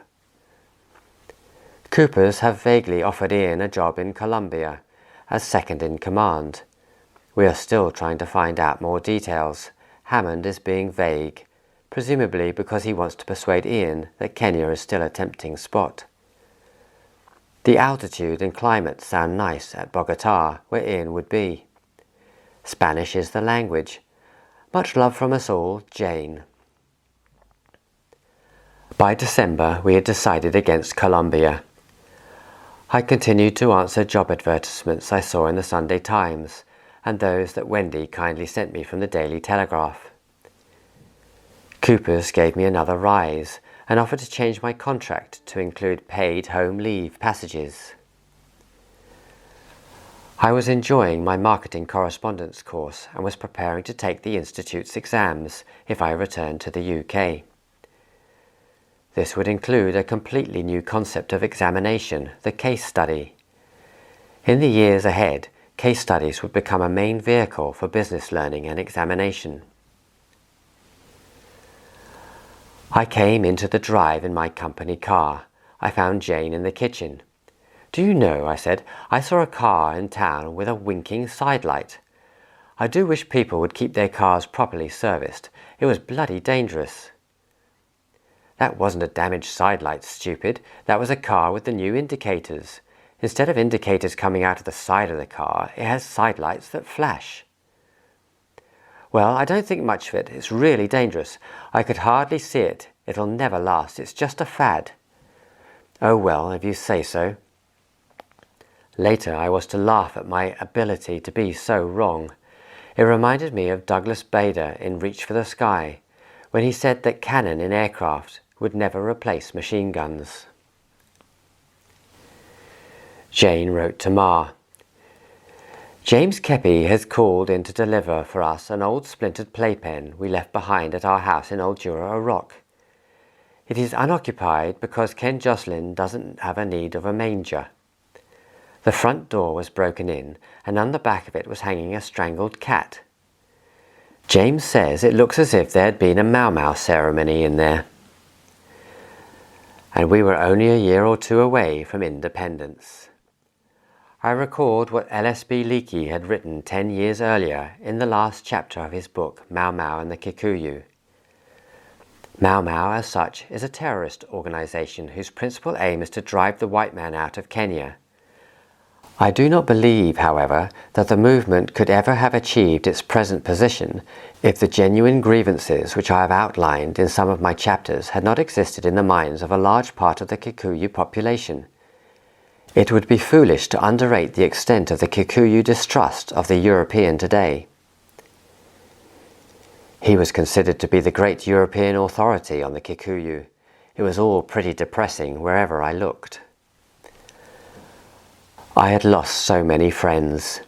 Speaker 1: Coopers have vaguely offered Ian a job in Colombia, as second in command. We are still trying to find out more details. Hammond is being vague, presumably because he wants to persuade Ian that Kenya is still a tempting spot. The altitude and climate sound nice at Bogota, where Ian would be. Spanish is the language. Much love from us all, Jane." By December, we had decided against Colombia. I continued to answer job advertisements I saw in the Sunday Times, and those that Wendy kindly sent me from the Daily Telegraph. Coopers gave me another rise, and offered to change my contract to include paid home leave passages. I was enjoying my marketing correspondence course and was preparing to take the Institute's exams if I returned to the UK. This would include a completely new concept of examination, the case study. In the years ahead, case studies would become a main vehicle for business learning and examination. I came into the drive in my company car. I found Jane in the kitchen. "Do you know," I said, "I saw a car in town with a winking sidelight. I do wish people would keep their cars properly serviced. It was bloody dangerous." "That wasn't a damaged sidelight, stupid. That was a car with the new indicators. Instead of indicators coming out of the side of the car, it has sidelights that flash." "Well, I don't think much of it. It's really dangerous. I could hardly see it. It'll never last. It's just a fad." "Oh well, if you say so." Later I was to laugh at my ability to be so wrong. It reminded me of Douglas Bader in Reach for the Sky, when he said that cannon in aircraft would never replace machine guns. Jane wrote to Mar. James Keppy has called in to deliver for us an old splintered playpen we left behind at our house in Old Jura Rock. It is unoccupied because Ken Jocelyn doesn't have a need of a manger. The front door was broken in, and on the back of it was hanging a strangled cat. James says it looks as if there had been a Mau ceremony in there. And we were only a year or two away from independence. I record what LSB Leakey had written 10 years earlier in the last chapter of his book, Mau Mau and the Kikuyu. Mau Mau, as such, is a terrorist organization whose principal aim is to drive the white man out of Kenya. I do not believe, however, that the movement could ever have achieved its present position if the genuine grievances which I have outlined in some of my chapters had not existed in the minds of a large part of the Kikuyu population. It would be foolish to underrate the extent of the Kikuyu distrust of the European today. He was considered to be the great European authority on the Kikuyu. It was all pretty depressing wherever I looked. I had lost so many friends.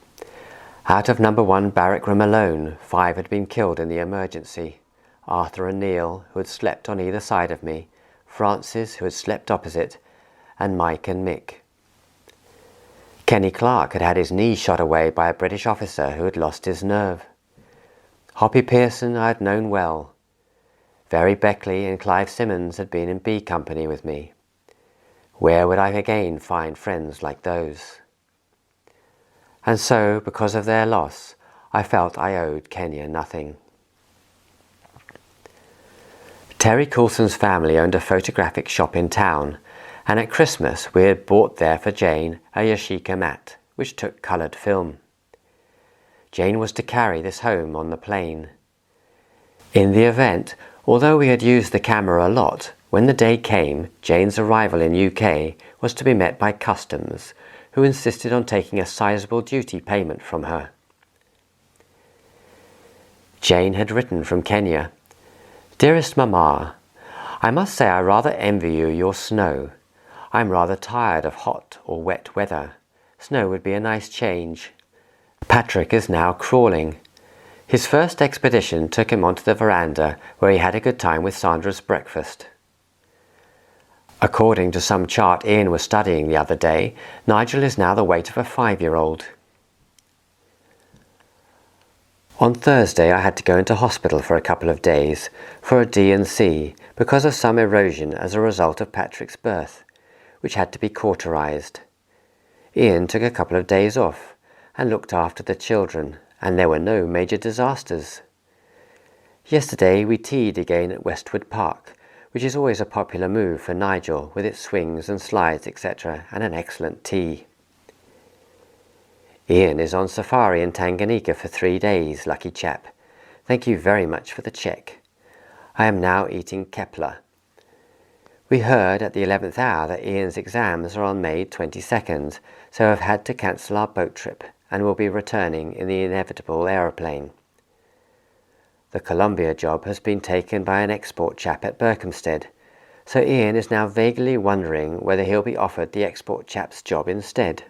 Speaker 1: Out of number 1 barrack room alone, 5 had been killed in the emergency. Arthur and Neil, who had slept on either side of me, Francis, who had slept opposite, and Mike and Mick. Kenny Clark had had his knee shot away by a British officer who had lost his nerve. Hoppy Pearson I had known well. Very Beckley and Clive Simmons had been in B Company with me. Where would I again find friends like those? And so, because of their loss, I felt I owed Kenya nothing. Terry Coulson's family owned a photographic shop in town, and at Christmas we had bought there for Jane a Yashica mat, which took coloured film. Jane was to carry this home on the plane. In the event, although we had used the camera a lot, when the day came, Jane's arrival in UK was to be met by customs, who insisted on taking a sizable duty payment from her. Jane had written from Kenya. Dearest Mama, I must say I rather envy you your snow. I'm rather tired of hot or wet weather. Snow would be a nice change. Patrick is now crawling. His first expedition took him onto the veranda where he had a good time with Sandra's breakfast. According to some chart Ian was studying the other day, Nigel is now the weight of a 5-year-old. On Thursday I had to go into hospital for a couple of days for a D&C because of some erosion as a result of Patrick's birth, which had to be cauterized. Ian took a couple of days off and looked after the children, and there were no major disasters. Yesterday we tea'd again at Westwood Park, which is always a popular move for Nigel with its swings and slides, etc., and an excellent tea. Ian is on safari in Tanganyika for 3 days, lucky chap. Thank you very much for the cheque. I am now eating Kepler. We heard at the 11th hour that Ian's exams are on May 22nd, so have had to cancel our boat trip and will be returning in the inevitable aeroplane. The Colombia job has been taken by an export chap at Berkhamsted, so Ian is now vaguely wondering whether he'll be offered the export chap's job instead.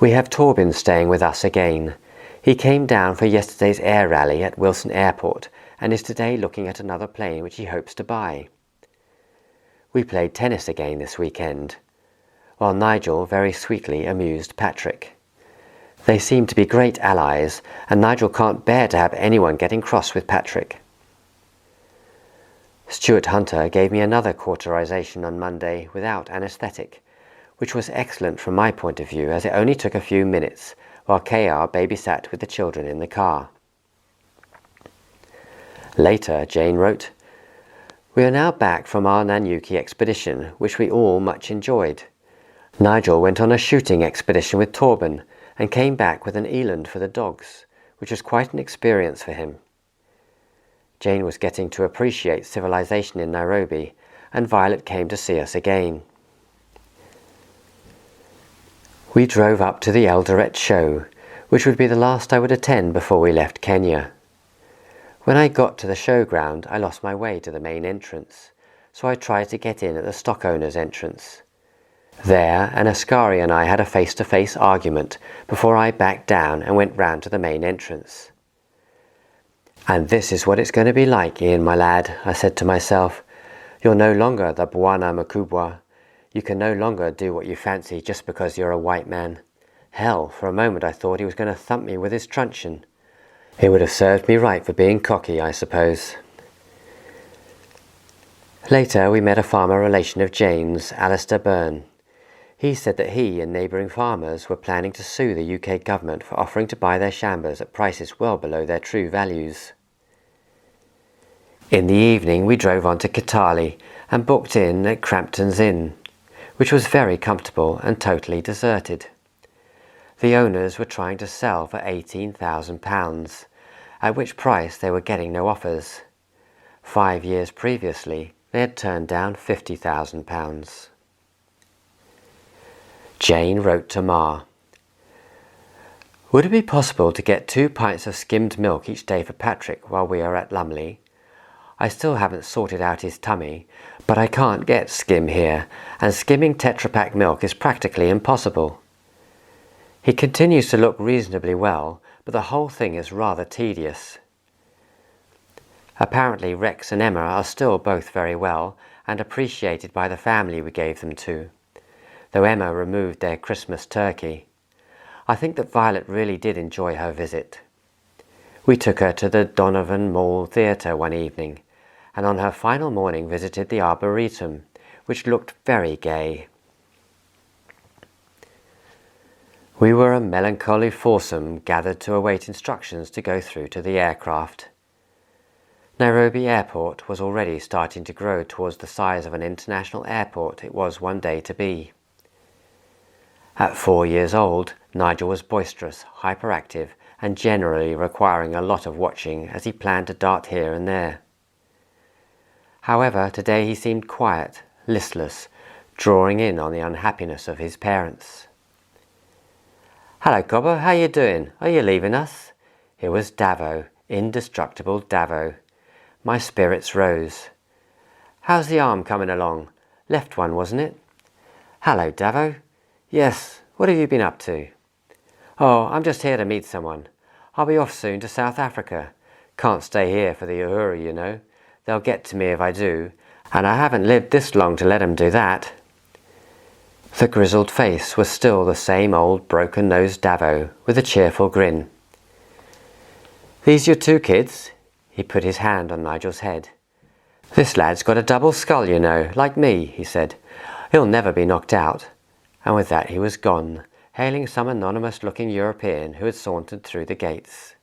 Speaker 1: We have Torben staying with us again. He came down for yesterday's air rally at Wilson Airport and is today looking at another plane which he hopes to buy. We played tennis again this weekend, while Nigel very sweetly amused Patrick. They seem to be great allies, and Nigel can't bear to have anyone getting cross with Patrick. Stuart Hunter gave me another cauterization on Monday without anaesthetic, which was excellent from my point of view as it only took a few minutes while KR babysat with the children in the car. Later, Jane wrote, We are now back from our Nanyuki expedition, which we all much enjoyed. Nigel went on a shooting expedition with Torben and came back with an eland for the dogs, which was quite an experience for him. Jane was getting to appreciate civilization in Nairobi, and Violet came to see us again. We drove up to the Eldoret show, which would be the last I would attend before we left Kenya. When I got to the showground, I lost my way to the main entrance, so I tried to get in at the stock owner's entrance. There, an Askari and I had a face-to-face argument before I backed down and went round to the main entrance. "And this is what it's going to be like, Ian, my lad," I said to myself. "You're no longer the Bwana Mkubwa. You can no longer do what you fancy just because you're a white man. Hell, for a moment I thought he was going to thump me with his truncheon. It would have served me right for being cocky, I suppose." Later we met a farmer relation of James, Alistair Byrne. He said that he and neighbouring farmers were planning to sue the UK government for offering to buy their shambas at prices well below their true values. In the evening we drove on to Kitale and booked in at Crampton's Inn, which was very comfortable and totally deserted. The owners were trying to sell for £18,000, at which price they were getting no offers. 5 years previously they had turned down £50,000. Jane wrote to Mar. "Would it be possible to get 2 pints of skimmed milk each day for Patrick while we are at Lumley? I still haven't sorted out his tummy, but I can't get skim here, and skimming Tetra Pak milk is practically impossible. He continues to look reasonably well, but the whole thing is rather tedious. Apparently Rex and Emma are still both very well and appreciated by the family we gave them to, though Emma removed their Christmas turkey. I think that Violet really did enjoy her visit. We took her to the Donovan Mall Theatre one evening, and on her final morning visited the Arboretum, which looked very gay. We were a melancholy foursome gathered to await instructions to go through to the aircraft. Nairobi Airport was already starting to grow towards the size of an international airport it was one day to be. At 4 years old, Nigel was boisterous, hyperactive, and generally requiring a lot of watching as he planned to dart here and there. However, today he seemed quiet, listless, drawing in on the unhappiness of his parents. "Hello, Cobber, how you doing? Are you leaving us?" It was Davo, indestructible Davo. My spirits rose. "How's the arm coming along? Left one, wasn't it?" "Hello, Davo." "Yes, what have you been up to?" "Oh, I'm just here to meet someone. I'll be off soon to South Africa. Can't stay here for the Uhuru, you know. They'll get to me if I do, and I haven't lived this long to let 'em do that." The grizzled face was still the same old broken-nosed Davo, with a cheerful grin. "These your 2 kids?" He put his hand on Nigel's head. "This lad's got a double skull, you know, like me," he said. "He'll never be knocked out." And with that he was gone, hailing some anonymous-looking European who had sauntered through the gates.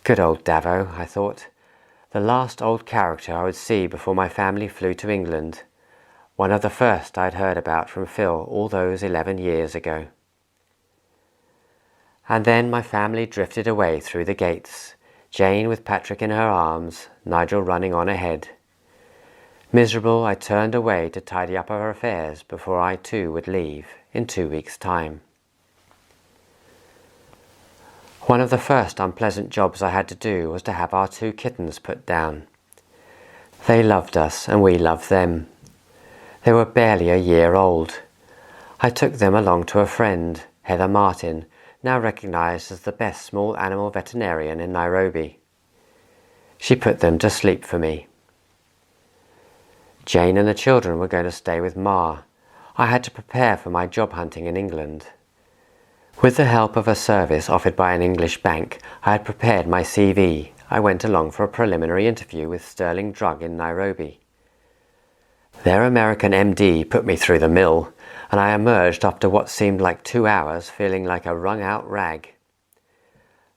Speaker 1: Good old Davo, I thought. The last old character I would see before my family flew to England. One of the first I had heard about from Phil all those 11 years ago. And then my family drifted away through the gates, Jane with Patrick in her arms, Nigel running on ahead. Miserable, I turned away to tidy up our affairs before I too would leave in 2 weeks' time. One of the first unpleasant jobs I had to do was to have our 2 kittens put down. They loved us and we loved them. They were barely a year old. I took them along to a friend, Heather Martin, now recognised as the best small animal veterinarian in Nairobi. She put them to sleep for me. Jane and the children were going to stay with Mar. I had to prepare for my job hunting in England. With the help of a service offered by an English bank, I had prepared my CV. I went along for a preliminary interview with Sterling Drug in Nairobi. Their American MD put me through the mill, and I emerged after what seemed like 2 hours feeling like a wrung-out rag.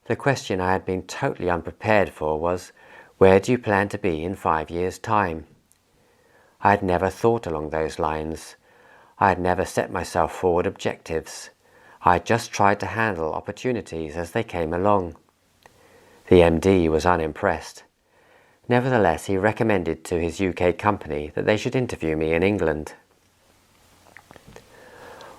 Speaker 1: The question I had been totally unprepared for was, where do you plan to be in 5 years' time? I had never thought along those lines. I had never set myself forward objectives. I had just tried to handle opportunities as they came along. The MD was unimpressed. Nevertheless, he recommended to his UK company that they should interview me in England.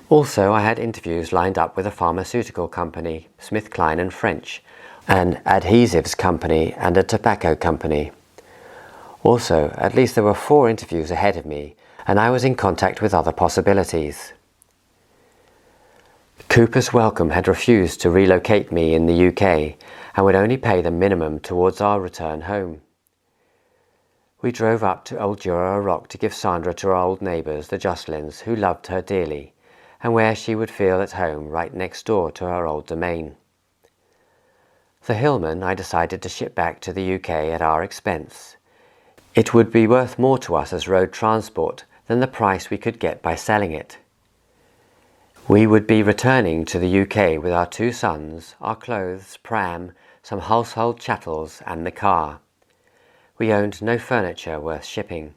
Speaker 1: Also, I had interviews lined up with a pharmaceutical company, SmithKline and French, an adhesives company and a tobacco company. Also, at least there were 4 interviews ahead of me, and I was in contact with other possibilities. Cooper's Welcome had refused to relocate me in the UK and would only pay the minimum towards our return home. We drove up to Old Jura Rock to give Sandra to our old neighbours, the Jocelins, who loved her dearly, and where she would feel at home right next door to her old domain. The Hillman I decided to ship back to the UK at our expense. It would be worth more to us as road transport than the price we could get by selling it. We would be returning to the UK with our 2 sons, our clothes, pram, some household chattels and the car. We owned no furniture worth shipping.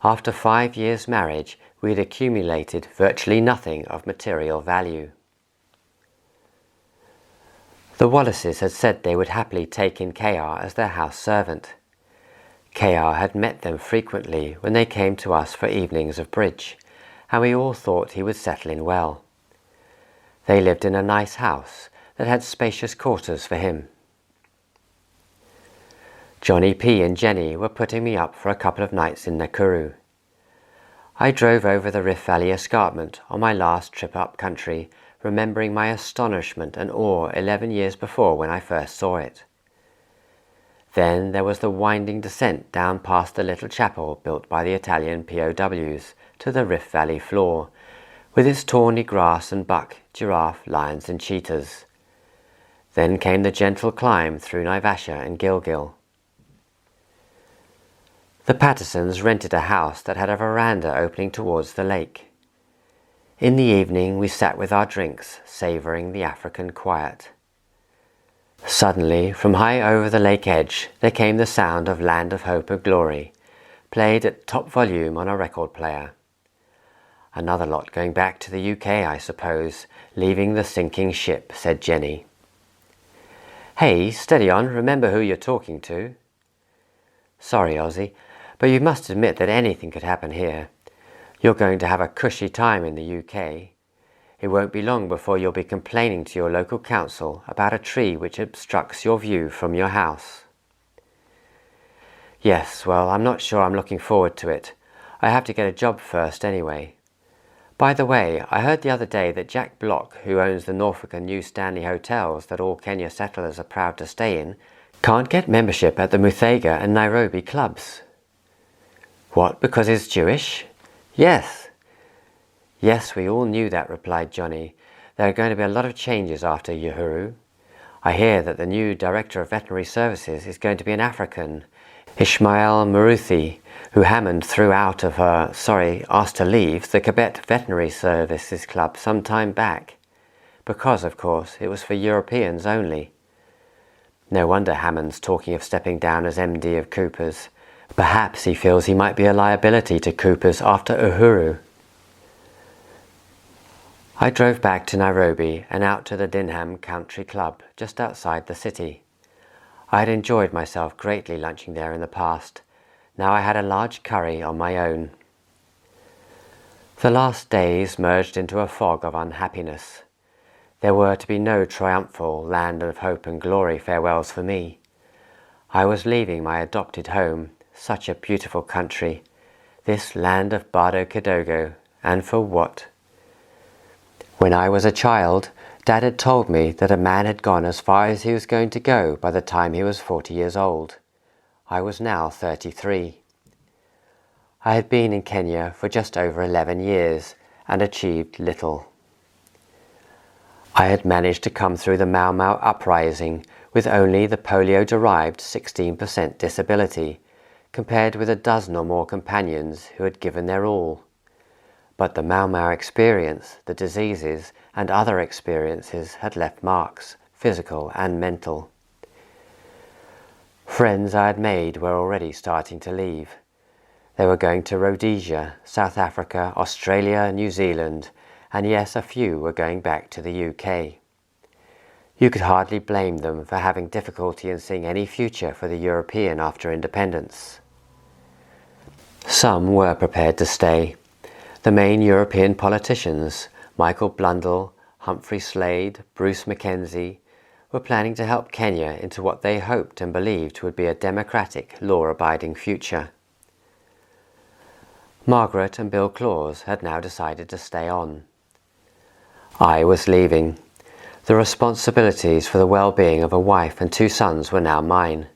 Speaker 1: After 5 years' marriage, we had accumulated virtually nothing of material value. The Wallaces had said they would happily take in KR as their house servant. KR had met them frequently when they came to us for evenings of bridge, and we all thought he would settle in well. They lived in a nice house that had spacious quarters for him. Johnny P and Jenny were putting me up for a couple of nights in Nakuru. I drove over the Rift Valley escarpment on my last trip up country, remembering my astonishment and awe 11 years before when I first saw it. Then there was the winding descent down past the little chapel built by the Italian POWs to the Rift Valley floor, with its tawny grass and buck, giraffe, lions and cheetahs. Then came the gentle climb through Naivasha and Gilgil. The Pattersons rented a house that had a veranda opening towards the lake. In the evening we sat with our drinks, savouring the African quiet. Suddenly, from high over the lake edge, there came the sound of Land of Hope and Glory, played at top volume on a record player. Another lot going back to the UK, I suppose, leaving the sinking ship, said Jenny. Hey, steady on, remember who you're talking to. Sorry, Ozzy, but you must admit that anything could happen here. You're going to have a cushy time in the UK. It won't be long before you'll be complaining to your local council about a tree which obstructs your view from your house. Yes, well, I'm not sure I'm looking forward to it. I have to get a job first anyway. By the way, I heard the other day that Jack Block, who owns the Norfolk and New Stanley hotels that all Kenya settlers are proud to stay in, can't get membership at the Muthaiga and Nairobi clubs. What, because he's Jewish? Yes. Yes, we all knew that, replied Johnny. There are going to be a lot of changes after Uhuru. I hear that the new Director of Veterinary Services is going to be an African, Ishmael Maruthi, who Hammond asked to leave the Quebec Veterinary Services Club some time back, because, of course, it was for Europeans only. No wonder Hammond's talking of stepping down as MD of Coopers. Perhaps he feels he might be a liability to Coopers after Uhuru. I drove back to Nairobi and out to the Dinham Country Club, just outside the city. I had enjoyed myself greatly lunching there in the past. Now I had a large curry on my own. The last days merged into a fog of unhappiness. There were to be no triumphal Land of Hope and Glory farewells for me. I was leaving my adopted home, such a beautiful country, this land of Bado Kidogo, and for what? When I was a child, Dad had told me that a man had gone as far as he was going to go by the time he was 40 years old. I was now 33. I had been in Kenya for just over 11 years and achieved little. I had managed to come through the Mau Mau uprising with only the polio-derived 16% disability, compared with a dozen or more companions who had given their all. But the Mau Mau experience, the diseases, and other experiences had left marks, physical and mental. Friends I had made were already starting to leave. They were going to Rhodesia, South Africa, Australia, New Zealand, and yes, a few were going back to the UK. You could hardly blame them for having difficulty in seeing any future for the European after independence. Some were prepared to stay. The main European politicians, Michael Blundell, Humphrey Slade, Bruce Mackenzie, were planning to help Kenya into what they hoped and believed would be a democratic, law-abiding future. Margaret and Bill Claus had now decided to stay on. I was leaving. The responsibilities for the well-being of a wife and 2 sons were now mine.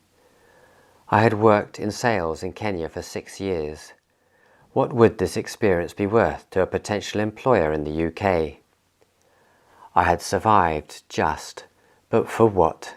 Speaker 1: I had worked in sales in Kenya for 6 years. What would this experience be worth to a potential employer in the UK? I had survived just, but for what?